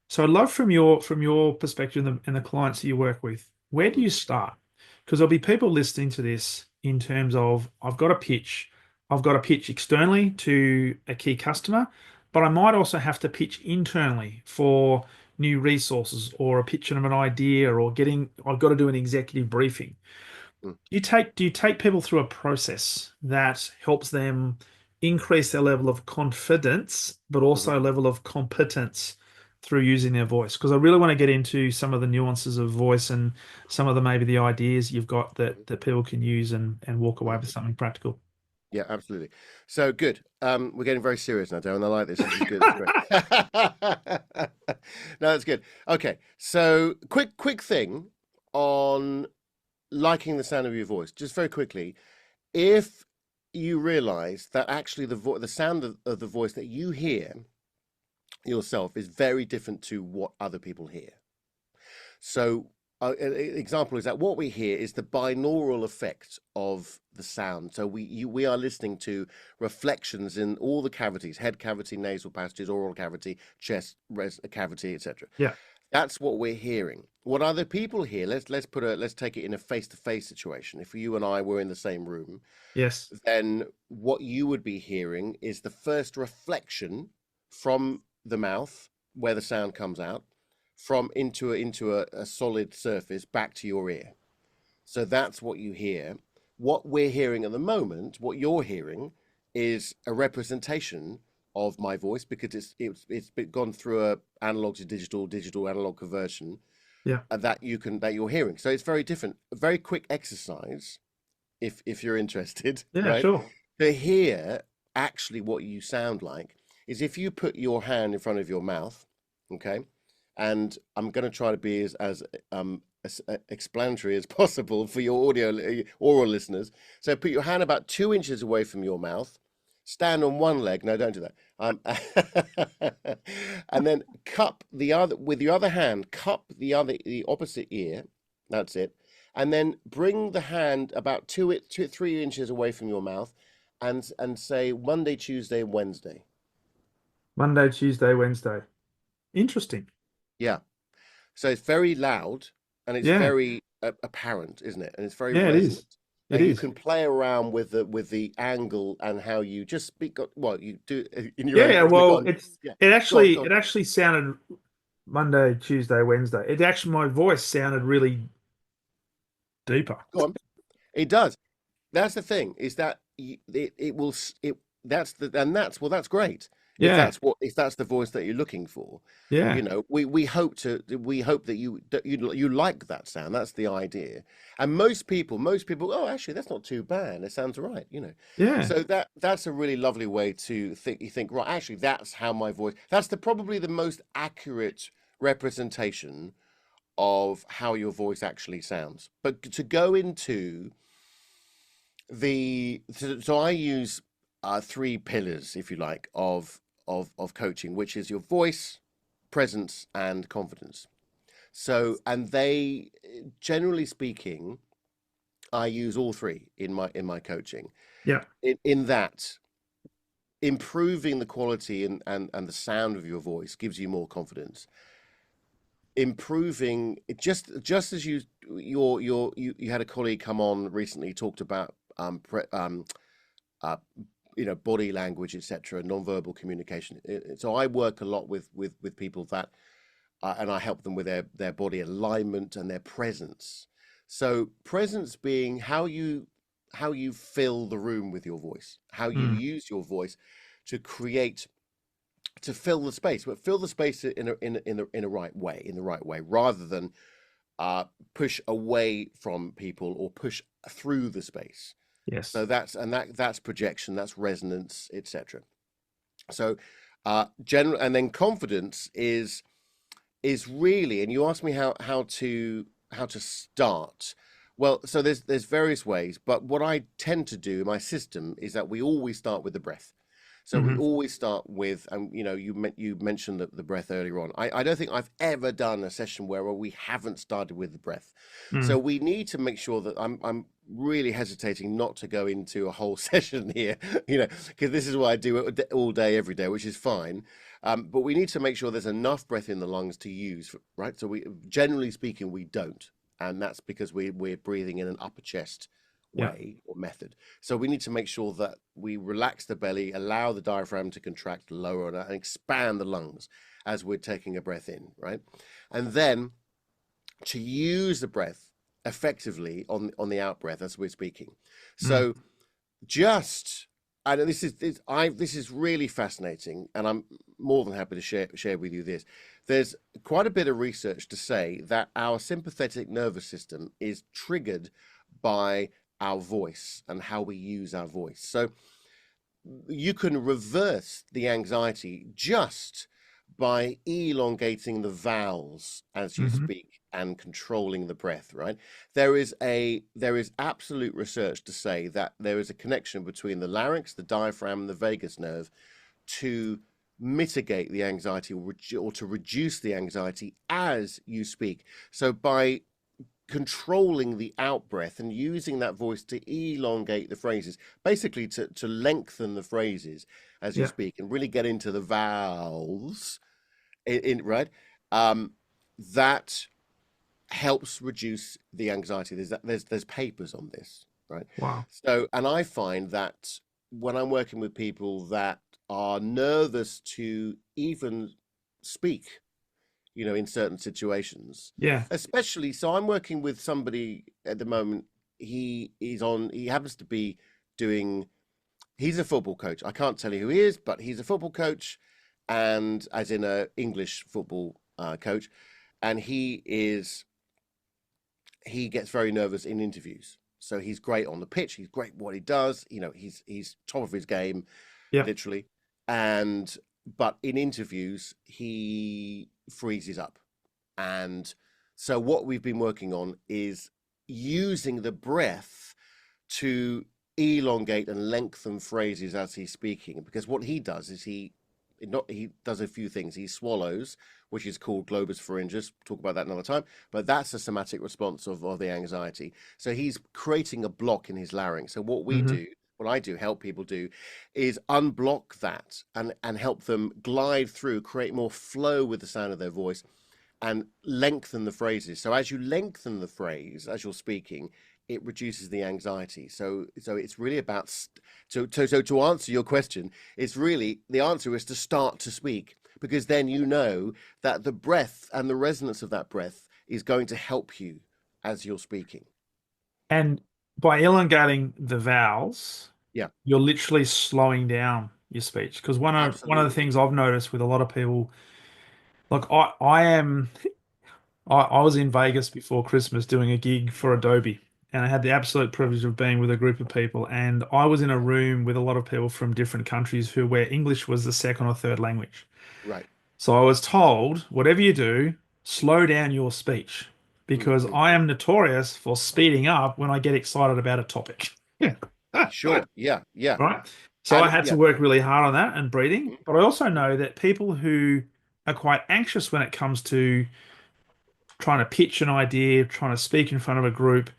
Speaker 1: So I'd love from your perspective and the clients that you work with, where do
Speaker 2: Hmm.
Speaker 1: you start? Because there'll be people listening to this in terms of I've got to pitch externally to a key customer, but I might also have to pitch internally for new resources or a pitch of an idea or I've got to do an executive briefing.
Speaker 2: Hmm.
Speaker 1: Do you take people through a process that helps them increase their level of confidence, but
Speaker 2: Hmm.
Speaker 1: also a level of competence through using their voice? Because I really want to get into some of the nuances of voice and some of the maybe the ideas you've got that people can use and walk away
Speaker 2: Hmm.
Speaker 1: with something practical.
Speaker 2: Yeah, absolutely. So good. We're getting very serious now, Darren. I like this. This is good. This is great. No, that's good. Okay. So quick thing on liking the sound of your voice. Just very quickly, if you realize that actually the sound of the voice that you hear yourself is very different to what other people hear. So, an example is that what we hear is the binaural effect of the sound. So we are listening to reflections in all the cavities: head cavity, nasal passages, oral cavity, chest cavity, etc.
Speaker 1: Yeah.
Speaker 2: That's what we're hearing. What other people hear? Let's take it in a face-to-face situation. If you and I were in the same room,
Speaker 1: Yes.
Speaker 2: then what you would be hearing is the first reflection from the mouth where the sound comes out from into a solid surface back to your ear. So that's what you hear. What we're hearing at the moment, what you're hearing, is a representation of my voice because it's been gone through a analog to digital analog conversion,
Speaker 1: Yeah.
Speaker 2: that you're hearing. So it's very different. A very quick exercise, if you're interested,
Speaker 1: Yeah.
Speaker 2: right?
Speaker 1: Sure.
Speaker 2: To hear actually what you sound like is if you put your hand in front of your mouth, okay, and I'm going to try to be as explanatory as possible for your oral listeners. So put your hand about 2 inches away from your mouth, stand on one leg. No, don't do that. And then cup the other with your other hand. Cup the opposite ear. That's it. And then bring the hand about 3 inches away from your mouth, and say Monday, Tuesday, Wednesday.
Speaker 1: Monday, Tuesday, Wednesday. Interesting.
Speaker 2: Yeah. So it's very loud and it's
Speaker 1: Yeah.
Speaker 2: very apparent, isn't it? And it's very
Speaker 1: Yeah. It is.
Speaker 2: resonant. Now
Speaker 1: It
Speaker 2: you
Speaker 1: is.
Speaker 2: can play around with the angle and how you just speak. Well, you do in your
Speaker 1: Yeah.
Speaker 2: own.
Speaker 1: Yeah.
Speaker 2: Go
Speaker 1: Well,
Speaker 2: on.
Speaker 1: it's
Speaker 2: Yeah.
Speaker 1: it
Speaker 2: Go on.
Speaker 1: actually
Speaker 2: Go on.
Speaker 1: it actually sounded Monday, Tuesday, Wednesday. It actually my voice sounded really deeper.
Speaker 2: Go on. It does. That's the thing, is that it will it that's the and that's well that's great
Speaker 1: Yeah.
Speaker 2: if that's the voice that you're looking for.
Speaker 1: Yeah.
Speaker 2: We hope that you like that sound. That's the idea. And most people, oh, actually that's not too bad, it sounds right.
Speaker 1: Yeah.
Speaker 2: So that's a really lovely way to think. You think, right, actually that's how my voice, that's probably the most accurate representation of how your voice actually sounds. But to go into so I use three pillars, if you like, of coaching, which is your voice, presence, and confidence. So, and they, generally speaking, I use all three in my coaching.
Speaker 1: Yeah.
Speaker 2: In that, improving the quality and the sound of your voice gives you more confidence. Improving it, just as you had a colleague come on recently, talked about uh, body language, etc., non-verbal communication. So I work a lot with people that and I help them with their body alignment and their presence. So presence being how you fill the room with your voice, how you
Speaker 1: Mm.
Speaker 2: use your voice to create, to fill the space, but fill the space in a right way, in the right way, rather than push away from people or push through the space.
Speaker 1: Yes.
Speaker 2: So that's projection, that's resonance, etc. So general, and then confidence is really, and you asked me how to start. Well, so there's various ways, but what I tend to do in my system is that we always start with the breath. So we
Speaker 1: Hmm.
Speaker 2: always start with, and you mentioned the breath earlier on. I don't think I've ever done a session where we haven't started with the breath.
Speaker 1: Mm.
Speaker 2: So we need to make sure that I'm really hesitating not to go into a whole session here, because this is what I do all day, every day, which is fine. But we need to make sure there's enough breath in the lungs to use, right? So we, generally speaking, we don't, and that's because we're breathing in an upper chest
Speaker 1: Yeah.
Speaker 2: way or method. So we need to make sure that we relax the belly, allow the diaphragm to contract, lower and expand the lungs as we're taking a breath in, right? And then to use the breath effectively on the out breath as we're speaking.
Speaker 1: Mm.
Speaker 2: So just, and this is really fascinating, and I'm more than happy to share with you this. There's quite a bit of research to say that our sympathetic nervous system is triggered by our voice and how we use our voice. So you can reverse the anxiety just by elongating the vowels as you
Speaker 1: Hmm.
Speaker 2: speak and controlling the breath, right? There is absolute research to say that there is a connection between the larynx, the diaphragm, and the vagus nerve to mitigate the anxiety, or to reduce the anxiety as you speak. So by controlling the out breath and using that voice to elongate the phrases, basically to lengthen the phrases as you
Speaker 1: Yeah.
Speaker 2: speak and really get into the vowels in right, um, that helps reduce the anxiety. There's papers on this, right?
Speaker 1: Wow.
Speaker 2: So, and I find that when I'm working with people that are nervous to even speak, in certain situations,
Speaker 1: Yeah.
Speaker 2: especially. So I'm working with somebody at the moment. He happens to be doing, he's a football coach. I can't tell you who he is, but he's a football coach, and as in a English football coach. And he gets very nervous in interviews. So he's great on the pitch. He's great at what he does. He's top of his game,
Speaker 1: Yeah.
Speaker 2: literally. And but in interviews, he freezes up. And so what we've been working on is using the breath to elongate and lengthen phrases as he's speaking. Because what he does is he does a few things. He swallows, which is called globus pharyngeus. Talk about that another time. But that's a somatic response of the anxiety. So he's creating a block in his larynx. So
Speaker 1: Hmm.
Speaker 2: what I do, help people do, is unblock that and help them glide through, create more flow with the sound of their voice, and lengthen the phrases. So as you lengthen the phrase as you're speaking, it reduces the anxiety. So it's really about to answer your question, it's really, the answer is to start to speak, because then you know that the breath and the resonance of that breath is going to help you as you're speaking.
Speaker 1: And by elongating the vowels,
Speaker 2: Yeah,
Speaker 1: you're literally slowing down your speech. Because one of the
Speaker 2: absolutely.
Speaker 1: things I've noticed with a lot of people, like I was in Vegas before Christmas doing a gig for Adobe, and I had the absolute privilege of being with a group of people, and I was in a room with a lot of people from different countries who where English was the second or third language.
Speaker 2: Right.
Speaker 1: So I was told, whatever you do, slow down your speech because
Speaker 2: Hmm.
Speaker 1: I am notorious for speeding up when I get excited about a topic. Yeah.
Speaker 2: Sure. Yeah. Yeah.
Speaker 1: Right. So I
Speaker 2: And
Speaker 1: had to
Speaker 2: yeah.
Speaker 1: work really hard on that and breathing.
Speaker 2: Mhm.
Speaker 1: But I also
Speaker 2: Mhm.
Speaker 1: know that people who are quite anxious when it comes to trying to pitch an idea, trying to speak in front of a group,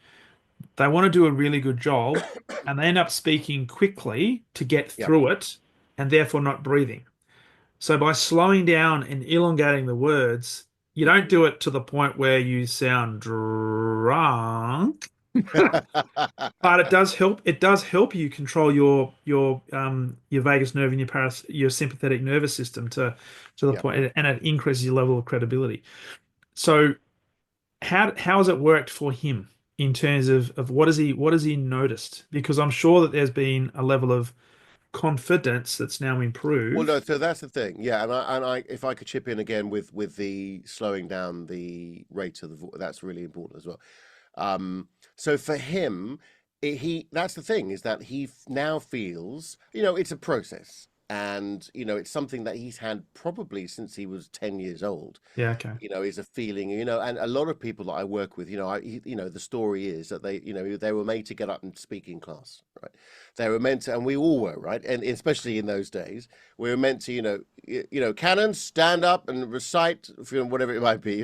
Speaker 1: they want to do a really good job and they end up speaking quickly to get
Speaker 2: Yeah.
Speaker 1: through it. and therefore not breathing. So by slowing down and elongating the words, you don't do it to the point where you sound drunk, but it does help. It does help you control your vagus nerve and your sympathetic nervous system to the
Speaker 2: Yeah.
Speaker 1: point, and it increases your level of credibility. So how has it worked for him in terms of what has he noticed? Because I'm sure that there's been a level of confidence that's now
Speaker 2: Well, no,
Speaker 1: improved.
Speaker 2: so that's the thing. Yeah, and I if I could chip in again with the slowing down the rate of the voice, that's really important as well. So for him, he that's the thing is that he now feels, it's a process, and it's something that he's had probably since he was 10 years old.
Speaker 1: Yeah, okay.
Speaker 2: Is a feeling, and a lot of people that I work with, the story is that they were made to get up and speak in class, right? They were meant to, and we all were, right? And especially in those days, we were meant to, cannons, stand up and recite, whatever it might be,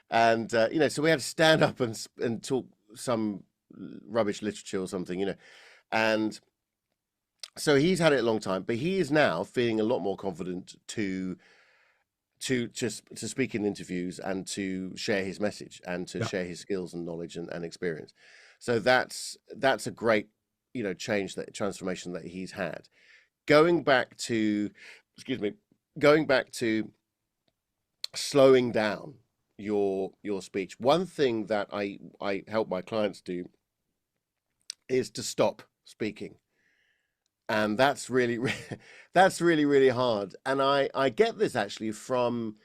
Speaker 2: and so we had to stand up and talk some rubbish literature or something, and so he's had it a long time, but he is now feeling a lot more confident to speak in interviews and to share his message and to
Speaker 1: Yeah,
Speaker 2: share his skills and knowledge and experience. So that's a great transformation that he's had. Going back to excuse me, going back to slowing down your speech. One thing that I help my clients do is to stop speaking. And that's really that's really hard. And I get this actually from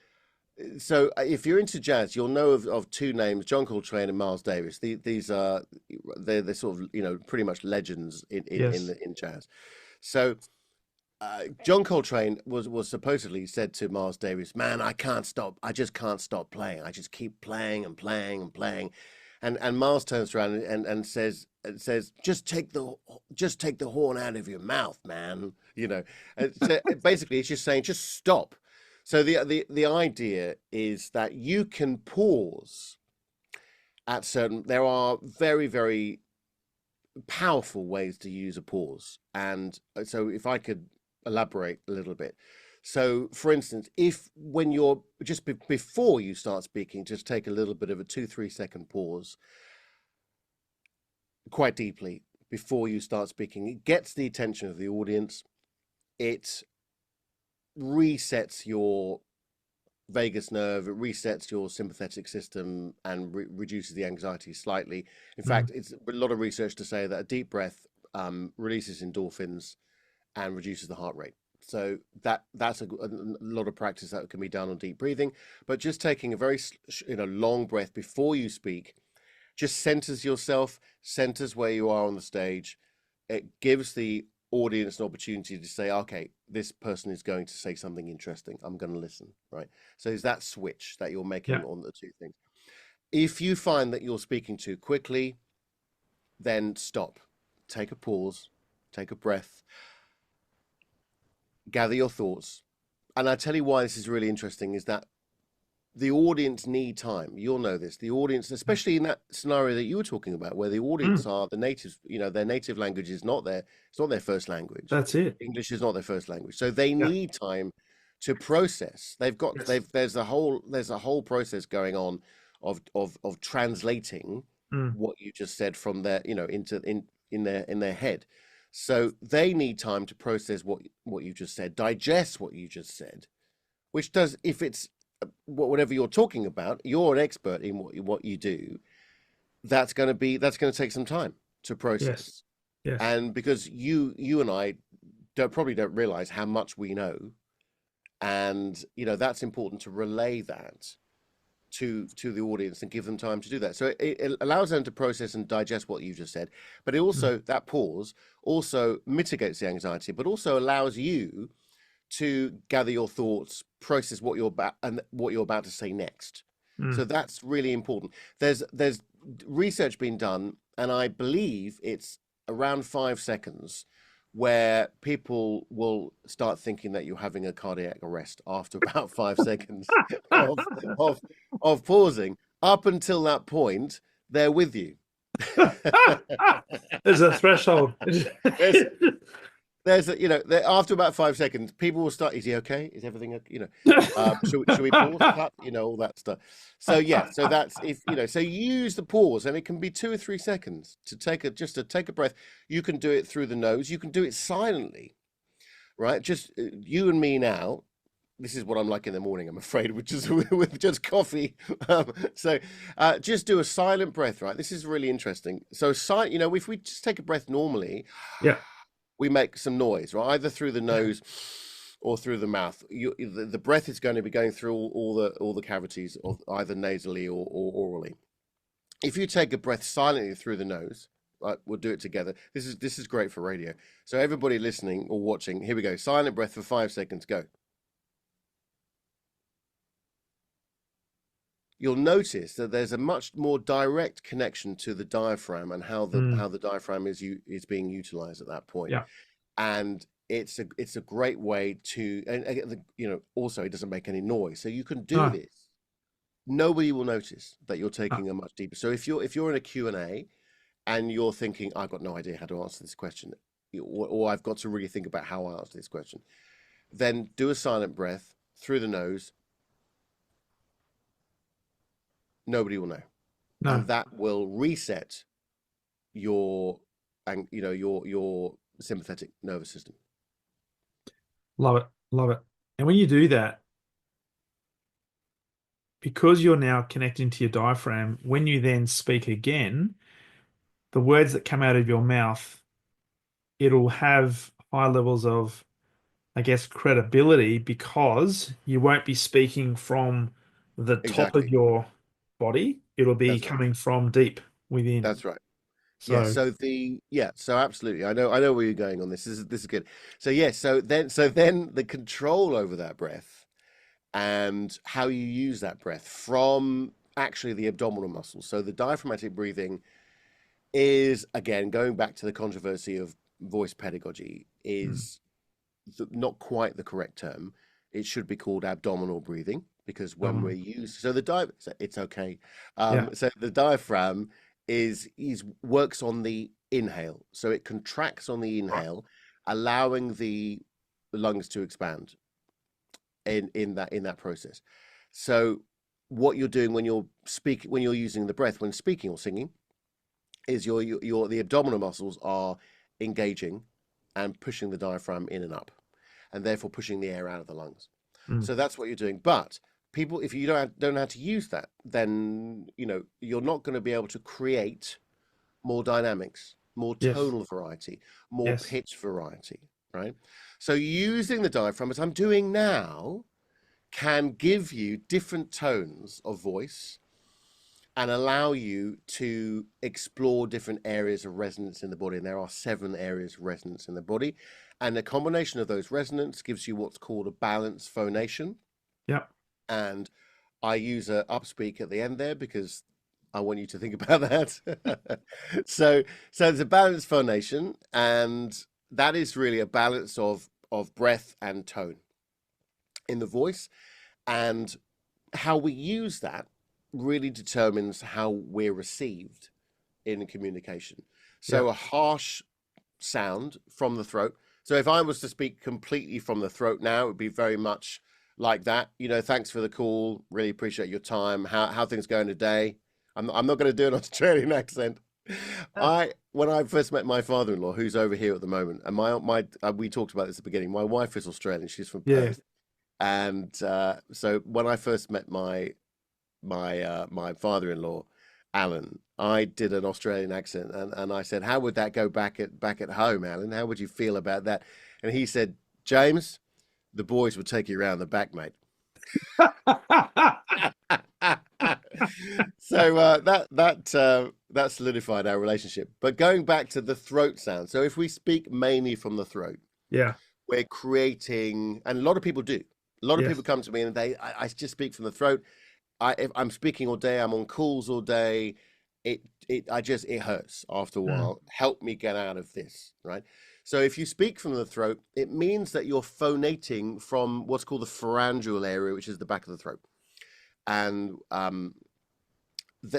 Speaker 2: so if you're into jazz, you'll know of two names, John Coltrane and Miles Davis. These are they're sort of pretty much legends
Speaker 1: yes.
Speaker 2: in jazz. So John Coltrane was supposedly said to Miles Davis, "Man, I can't stop. I just can't stop playing. I just keep playing and playing and playing." And Miles turns around and says, just take the horn out of your mouth, man. So basically, it's just saying, just stop. So the idea is that you can pause at certain. There are very very powerful ways to use a pause, and so if I could elaborate a little bit. So, for instance, if when you're just before you start speaking, just take a little bit of a 2-3 second pause quite deeply before you start speaking. It gets the attention of the audience. It resets your vagus nerve, it resets your sympathetic system and reduces the anxiety slightly. In
Speaker 1: Mm,
Speaker 2: fact, it's a lot of research to say that a deep breath releases endorphins and reduces the heart rate. So that's a lot of practice that can be done on deep breathing, but just taking a very long breath before you speak just centers yourself, centers where you are on the stage. It gives the audience an opportunity to say, okay, this person is going to say something interesting. I'm going to listen, right? So is that switch that you're making
Speaker 1: yeah,
Speaker 2: on the two things. If you find that you're speaking too quickly, then stop, take a pause, take a breath, gather your thoughts. And I tell you why this is really interesting is that the audience need time. You'll know this. The audience,
Speaker 1: yeah.
Speaker 2: especially in that scenario that you were talking about, where the
Speaker 1: Mm,
Speaker 2: audience are the natives, their native language is not it's not their first language.
Speaker 1: that's it.
Speaker 2: English is not their first language. So they
Speaker 1: Yeah.
Speaker 2: need time to process.
Speaker 1: Yes.
Speaker 2: There's a whole process going on of translating
Speaker 1: Mm,
Speaker 2: what you just said from their, into in their head. So they need time to process what you just said, digest what you just said, which does if it's whatever you're talking about, you're an expert in what you do. That's going to take some time to
Speaker 1: yes.
Speaker 2: process,
Speaker 1: Yes.
Speaker 2: and because you and I probably don't realize how much we know, and that's important to relay that to the audience and give them time to do that. So it allows them to process and digest what you just said, but it
Speaker 1: Mm,
Speaker 2: also that pause also mitigates the anxiety, but also allows you to gather your thoughts, process what you're about to say next.
Speaker 1: mm.
Speaker 2: So that's really important. There's research being done, and I believe it's around 5 seconds where people will start thinking that you're having a cardiac arrest after about 5 seconds of of of pausing. Up until that point, they're with you.
Speaker 1: There's a threshold.
Speaker 2: there's there's a, after about 5 seconds, people will start. Is he okay? Is everything okay? Should we pause, cut? All that stuff. So yeah, so that's if so use the pause, and it can be 2 or 3 seconds to take a breath. You can do it through the nose. You can do it silently, right? Just you and me now. This is what I'm like in the morning, I'm afraid, which is with just coffee. Just do a silent breath, right? This is really interesting. So, if we just take a breath normally,
Speaker 1: Yeah.
Speaker 2: we make some noise, right? Either through the nose or through the mouth. The breath is going to be going through all the cavities, of either nasally or orally. If you take a breath silently through the nose, right, we'll do it together. This is great for radio. So everybody listening or watching, here we go. Silent breath for 5 seconds. Go. You'll notice that there's a much more direct connection to the diaphragm and how the diaphragm is being utilized at that point.
Speaker 1: Yeah.
Speaker 2: And it's a great way to, and also it doesn't make any noise, so you can do this. Nobody will notice that you're taking a much deeper. So if you're in a Q&A and you're thinking, I've got no idea how to answer this question, or I've got to really think about how I answer this question, then do a silent breath through the nose. Nobody will know.
Speaker 1: No.
Speaker 2: And that will reset your sympathetic nervous system.
Speaker 1: Love it. Love it. And when you do that, because you're now connecting to your diaphragm, when you then speak again, the words that come out of your mouth, it'll have high levels of, I guess, credibility, because you won't be speaking from the top of
Speaker 2: Exactly.
Speaker 1: your body. It'll be
Speaker 2: That's right.
Speaker 1: coming from deep within.
Speaker 2: That's right.
Speaker 1: So
Speaker 2: So absolutely. I know where you're going on this. This is good. So yes, so then the control over that breath and how you use that breath from actually the abdominal muscles. So the diaphragmatic breathing is, again, going back to the controversy of voice pedagogy, is not quite the correct term. It should be called abdominal breathing, because when we're used, so it's okay. So the diaphragm works on the inhale, so it contracts on the inhale, allowing the lungs to expand in that process. So what you're doing when you're using the breath when speaking or singing, is the abdominal muscles are engaging and pushing the diaphragm in and up, and therefore pushing the air out of the lungs. So that's what you're doing. But people, if you don't know how to use that, then you're not going to be able to create more dynamics, more tonal variety, more pitch variety, right? So using the diaphragm, as I'm doing now, can give you different tones of voice and allow you to explore different areas of resonance in the body. And there are 7 areas of resonance in the body. And the combination of those resonance gives you what's called a balanced phonation.
Speaker 1: Yeah.
Speaker 2: And I use a upspeak at the end there because I want you to think about that. So there's a balanced phonation, and that is really a balance of breath and tone in the voice. And how we use that really determines how we're received in communication. So a harsh sound from the throat. So if I was to speak completely from the throat now, it would be very much like that. Thanks for the call. Really appreciate your time. How things going today? I'm not going to do an Australian accent. When I first met my father-in-law, who's over here at the moment, and we talked about this at the beginning. My wife is Australian. She's from Perth. And so when I first met my father-in-law, Alan, I did an Australian accent, and I said, how would that go back at home, Alan? How would you feel about that? And he said, James, the boys would take you around the back, mate. So that solidified our relationship. But going back to the throat sound, so if we speak mainly from the throat, we're creating, and a lot of people do. A lot of people come to me and I just speak from the throat. If I'm speaking all day, I'm on calls all day. It hurts after a while. Help me get out of this, right? So if you speak from the throat, it means that you're phonating from what's called the pharyngeal area, which is the back of the throat. And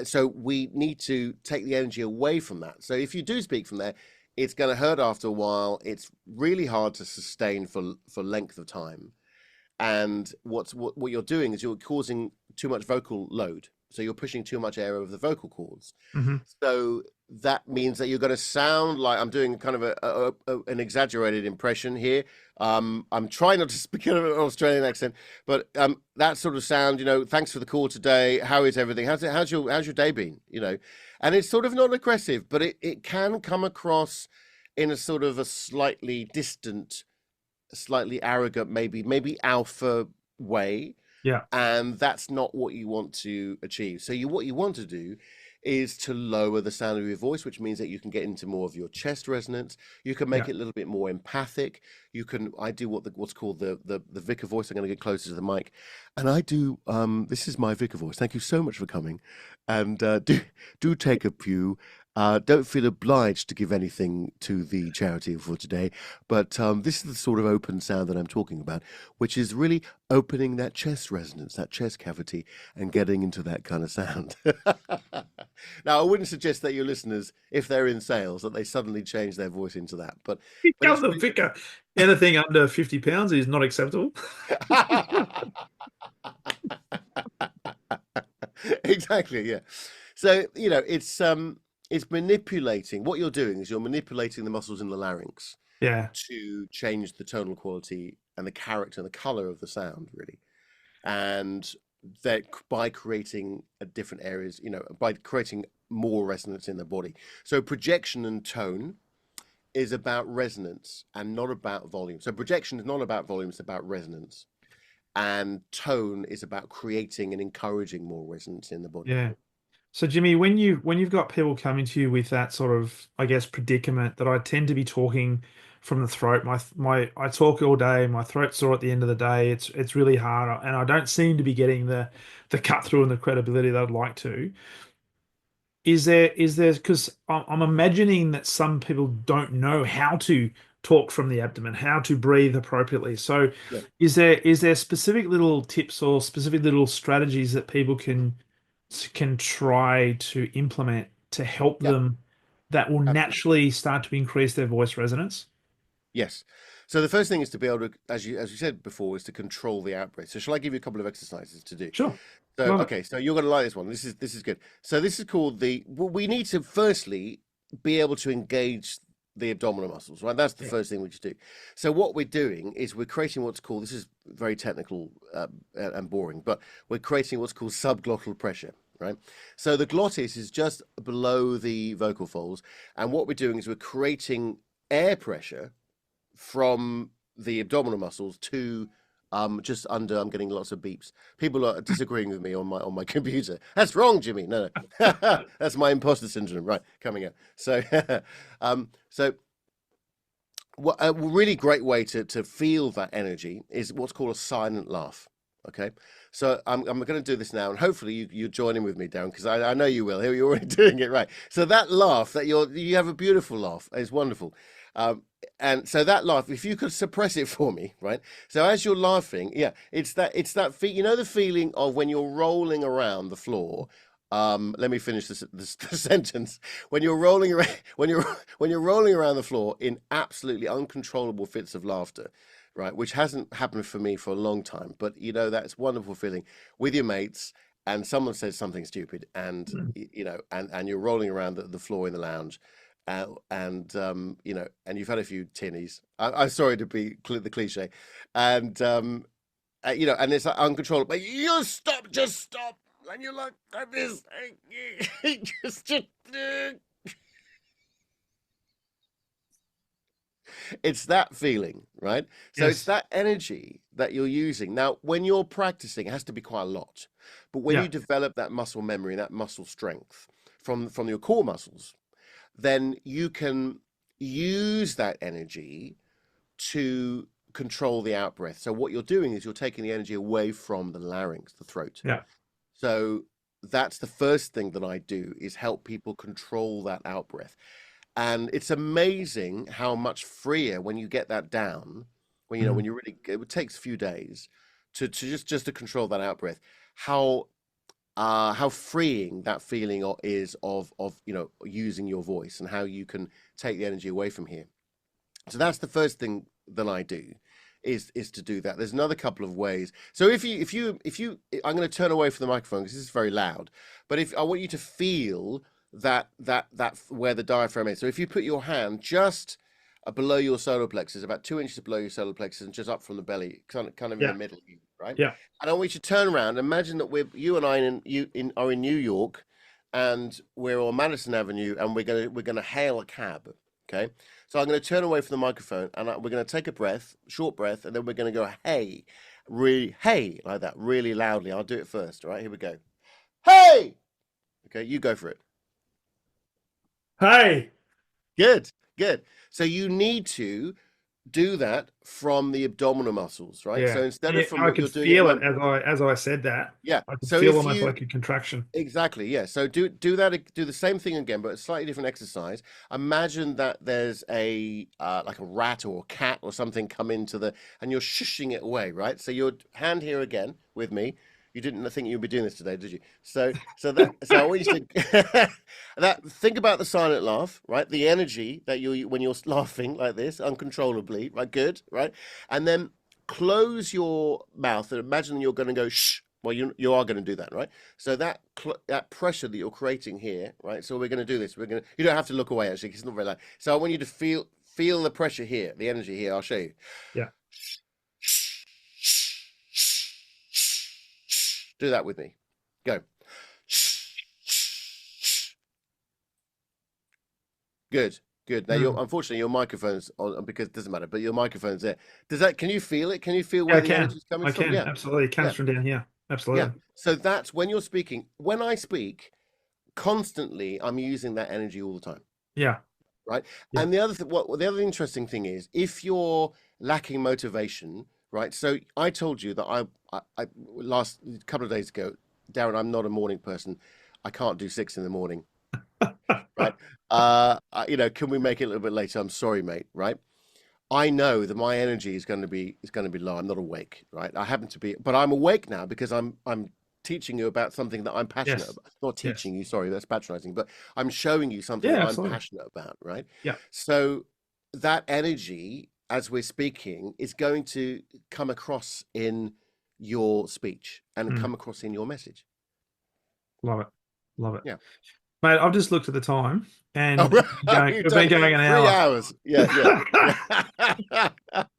Speaker 2: so we need to take the energy away from that. So if you do speak from there, It's going to hurt after a while. It's really hard to sustain for length of time. And what you're doing is you're causing too much vocal load. So you're pushing too much air over the vocal cords.
Speaker 1: Hmm.
Speaker 2: So that means that you're going to sound like I'm doing kind of an exaggerated impression here. I'm trying not to speak in an Australian accent, but that sort of sound, thanks for the call today. How is everything? How's your day been? And it's sort of not aggressive, but it can come across in a sort of a slightly distant, slightly arrogant, maybe alpha way,
Speaker 1: Yeah,
Speaker 2: and that's not what you want to achieve. So what you want to do is to lower the sound of your voice, which means that you can get into more of your chest resonance. You can make
Speaker 1: yeah.
Speaker 2: it a little bit more empathic. I do what's called the vicar voice. I'm going to get closer to the mic, and I do. This is my vicar voice. Thank you so much for coming, and do take a few. Don't feel obliged to give anything to the charity for today, but this is the sort of open sound that I'm talking about, which is really opening that chest resonance, that chest cavity, and getting into that kind of sound. Now, I wouldn't suggest that your listeners, if they're in sales, that they suddenly change their voice into that. But
Speaker 1: Become
Speaker 2: it's
Speaker 1: the vicar. Anything under 50 pounds is not acceptable.
Speaker 2: exactly, yeah. So it's manipulating. What you're doing is you're manipulating the muscles in the larynx
Speaker 1: Yeah,
Speaker 2: to change the tonal quality and the character and the color of the sound, really. And that by creating different areas, by creating more resonance in the body. So projection and tone is about resonance and not about volume. So projection is not about volume, it's about resonance. And tone is about creating and encouraging more resonance in the body.
Speaker 1: yeah. So Jimmy, when you've got people coming to you with that sort of, I guess, predicament that I tend to be talking from the throat, I talk all day, my throat's sore at the end of the day. It's really hard, and I don't seem to be getting the cut through and the credibility that I'd like to. Is there because I'm imagining that some people don't know how to talk from the abdomen, how to breathe appropriately. So
Speaker 2: Yeah,
Speaker 1: is there specific little tips or specific little strategies that people can try to implement to help
Speaker 2: yeah,
Speaker 1: them that will
Speaker 2: absolutely.
Speaker 1: naturally start to increase their voice resonance?
Speaker 2: Yes. So the first thing is to be able to, as you said before, is to control the outbreath. So shall I give you a couple of exercises to do?
Speaker 1: Sure.
Speaker 2: So
Speaker 1: Love it.
Speaker 2: okay, so you're going to like this one. This is good. So this is called well, we need to firstly be able to engage the abdominal muscles, right? That's the
Speaker 1: Yeah.
Speaker 2: first thing we should do. So what we're doing is we're creating what's called, this is very technical and boring, but we're creating what's called subglottal pressure, right? So the glottis is just below the vocal folds, and what we're doing is we're creating air pressure from the abdominal muscles to just under. I'm getting lots of beeps. People are disagreeing with me on my computer. That's wrong, Jimmy. No, no. That's my imposter syndrome, right, coming out. So so what a really great way to feel that energy is what's called a silent laugh. Okay, so I'm going to do this now, and hopefully you join in with me, Darren, because I know you will. You're already doing it right. So that laugh that you have a beautiful laugh. It's wonderful. Um, and so that laugh, if you could suppress it for me, right? So as you're laughing, yeah, it's that the feeling of when you're rolling around the floor. Let me finish the sentence. When you're rolling around, when you're rolling around the floor in absolutely uncontrollable fits of laughter, right? Which hasn't happened for me for a long time, but that's wonderful feeling with your mates, and someone says something stupid, and
Speaker 1: Mm.
Speaker 2: and you're rolling around the floor in the lounge, and you've had a few tinnies. I'm sorry to be the cliche, and and it's like uncontrollable. But you stop, just stop, and you're like this, just. It's that feeling, right? So it's
Speaker 1: Yes.
Speaker 2: that energy that you're using. Now, when you're practicing, it has to be quite a lot. But when you
Speaker 1: Yeah.
Speaker 2: develop that muscle memory, that muscle strength from your core muscles, then you can use that energy to control the out breath. So what you're doing is you're taking the energy away from the larynx, the throat.
Speaker 1: Yeah.
Speaker 2: So that's the first thing that I do is help people control that out breath. And it's amazing how much freer when you get that down, when
Speaker 1: Mm.
Speaker 2: you really, it takes a few days to just to control that out breath, how how freeing that feeling is of using your voice, and how you can take the energy away from here. So that's the first thing that I do, is to do that. There's another couple of ways. So if you I'm going to turn away from the microphone because this is very loud, but if I want you to feel that where the diaphragm is. So if you put your hand just below your solar plexus, about 2 inches below your solar plexus, and just up from the belly, kind of in the
Speaker 1: Yeah.
Speaker 2: middle, right?
Speaker 1: Yeah.
Speaker 2: And I want you to turn around. Imagine that you and I are in New York, and we're on Madison Avenue, and we're gonna hail a cab. Okay, so I'm going to turn away from the microphone, and we're going to take a breath, short breath, and then we're going to go hey, really hey, like that, really loudly. I'll do it first. All right, here we go. Hey. Okay, you go for it.
Speaker 1: Hey.
Speaker 2: Good, good. So you need to do that from the abdominal muscles, right?
Speaker 1: Yeah.
Speaker 2: So instead
Speaker 1: Yeah,
Speaker 2: of from
Speaker 1: I
Speaker 2: what
Speaker 1: could
Speaker 2: you're doing at the
Speaker 1: feel it
Speaker 2: moment,
Speaker 1: as I said that.
Speaker 2: yeah.
Speaker 1: I could
Speaker 2: So
Speaker 1: feel
Speaker 2: if
Speaker 1: almost
Speaker 2: you
Speaker 1: like a contraction.
Speaker 2: exactly, yeah. So do that, do the same thing again, but a slightly different exercise. Imagine that there's a like a rat or a cat or something come into and you're shushing it away, right? So your hand here again with me. You didn't think you'd be doing this today, did you? So I want you to think about the silent laugh, right? The energy that you when you're laughing like this uncontrollably, right? Good, right? And then close your mouth and imagine you're going to go shh. Well, you are going to do that, right? So that pressure that you're creating here, right? So we're going to do this. You don't have to look away actually, because it's not very loud. So I want you to feel the pressure here, the energy here. I'll show you.
Speaker 1: Yeah.
Speaker 2: Do that with me. Go. Good. Good. Now, unfortunately, your microphone's on, because it doesn't matter, but your microphone's there. Can you feel it? Can you feel
Speaker 1: Yeah,
Speaker 2: where the energy is coming
Speaker 1: I
Speaker 2: from?
Speaker 1: can.
Speaker 2: Yeah.
Speaker 1: Absolutely. It comes
Speaker 2: Yeah.
Speaker 1: from down here.
Speaker 2: Yeah.
Speaker 1: Absolutely.
Speaker 2: So that's when you're speaking. When I speak, constantly, I'm using that energy all the time.
Speaker 1: Yeah.
Speaker 2: Right.
Speaker 1: Yeah.
Speaker 2: And the other interesting thing is, if you're lacking motivation, right? So I told you that I last couple of days ago, Darren, I'm not a morning person. I can't do 6 in the morning. Right. Can we make it a little bit later? I'm sorry, mate. Right. I know that my energy is going to be low. I'm not awake, right? I happen to be, but I'm awake now because I'm teaching you about something that I'm passionate
Speaker 1: Yes.
Speaker 2: about. Not
Speaker 1: Yes.
Speaker 2: teaching you, sorry, that's patronizing, but I'm showing you something
Speaker 1: Yeah,
Speaker 2: that I'm
Speaker 1: absolutely.
Speaker 2: passionate about, right?
Speaker 1: Yeah.
Speaker 2: So that energy, as we're speaking, is going to come across in your speech and come across in your message.
Speaker 1: Love it. Love it.
Speaker 2: Yeah.
Speaker 1: Mate, I've just looked at the time
Speaker 2: Oh,
Speaker 1: and
Speaker 2: you've
Speaker 1: we've
Speaker 2: done
Speaker 1: been going an
Speaker 2: 3
Speaker 1: hour.
Speaker 2: hours. Yeah, yeah.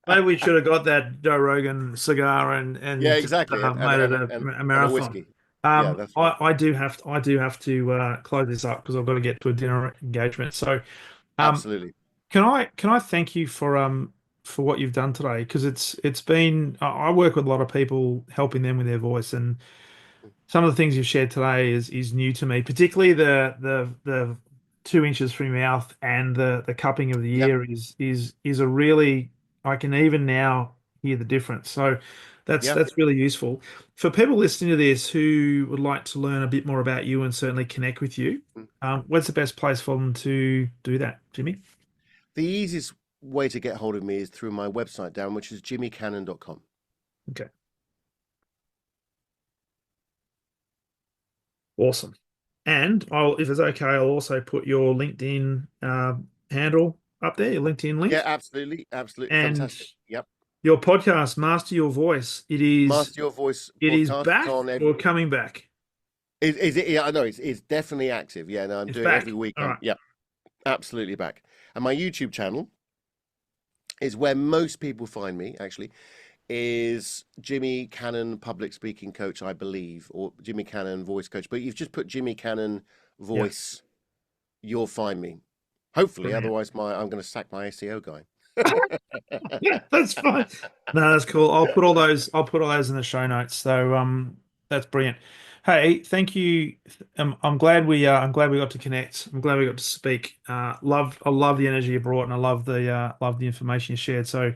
Speaker 1: Maybe we should have got that Joe Rogan cigar and
Speaker 2: Yeah,
Speaker 1: just
Speaker 2: exactly.
Speaker 1: made it a
Speaker 2: And a
Speaker 1: marathon.
Speaker 2: whiskey. Yeah, that's right.
Speaker 1: I do have to close this up because I've got to get to a dinner engagement. So, um,
Speaker 2: Absolutely.
Speaker 1: can I thank you for what you've done today? Because it's been I work with a lot of people helping them with their voice, and some of the things you've shared today is new to me, particularly the 2 inches from your mouth and the cupping of the
Speaker 2: Yep.
Speaker 1: ear is a really, I can even now hear the difference. So
Speaker 2: Yep.
Speaker 1: that's really useful. For people listening to this who would like to learn a bit more about you and certainly connect with you, where's the best place for them to do that, Jimmy?
Speaker 2: The easiest way to get hold of me is through my website, Darren, which is jimmycannon.com.
Speaker 1: Okay. Awesome. And if it's okay, I'll also put your LinkedIn handle up there, your LinkedIn
Speaker 2: Yeah,
Speaker 1: link,
Speaker 2: absolutely. Absolutely.
Speaker 1: and
Speaker 2: Fantastic. Yep.
Speaker 1: your podcast, Master Your Voice.
Speaker 2: Master Your Voice
Speaker 1: It is
Speaker 2: podcast. It's
Speaker 1: back
Speaker 2: on
Speaker 1: or coming back.
Speaker 2: Is it? Yeah, I know it's definitely active. Yeah, no, I'm
Speaker 1: It's
Speaker 2: doing it every
Speaker 1: back.
Speaker 2: week.
Speaker 1: All right.
Speaker 2: Yeah, absolutely back. And my YouTube channel is where most people find me, actually, is Jimmy Cannon Public Speaking Coach, I believe, or Jimmy Cannon Voice Coach. But you've just put Jimmy Cannon
Speaker 1: Yeah.
Speaker 2: Voice, you'll find me. Hopefully,
Speaker 1: Brilliant.
Speaker 2: otherwise I'm going to sack my SEO guy.
Speaker 1: Yeah, that's fine. No, that's cool. I'll put all those in the show notes. So that's brilliant. Hey, thank you. I'm glad we got to connect. I'm glad we got to speak. I love the energy you brought, and I love the information you shared. So,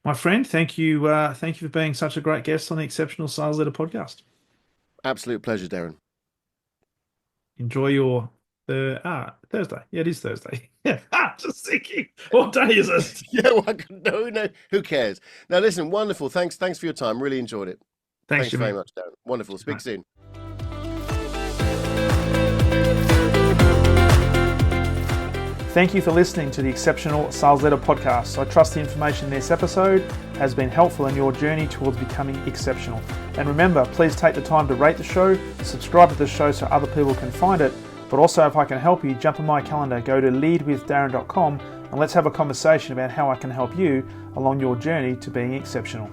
Speaker 1: my friend, thank you for being such a great guest on the Exceptional Sales Leader podcast.
Speaker 2: Absolute pleasure, Darren.
Speaker 1: Enjoy your Thursday. Yeah, it is Thursday. Yeah, just thinking, what day is it?
Speaker 2: Yeah, well, no, who cares? Now, listen, wonderful. Thanks for your time. Really enjoyed it.
Speaker 1: Thanks,
Speaker 2: Thanks
Speaker 1: Jimmy.
Speaker 2: very much, Darren. Wonderful.
Speaker 1: Cheers,
Speaker 2: Speak
Speaker 1: mate.
Speaker 2: soon.
Speaker 1: thank you for listening to the Exceptional Sales Leader podcast. I trust the information in this episode has been helpful in your journey towards becoming exceptional. And remember, please take the time to rate the show, subscribe to the show so other people can find it. But also, if I can help you, jump on my calendar, go to leadwithdarren.com, and let's have a conversation about how I can help you along your journey to being exceptional.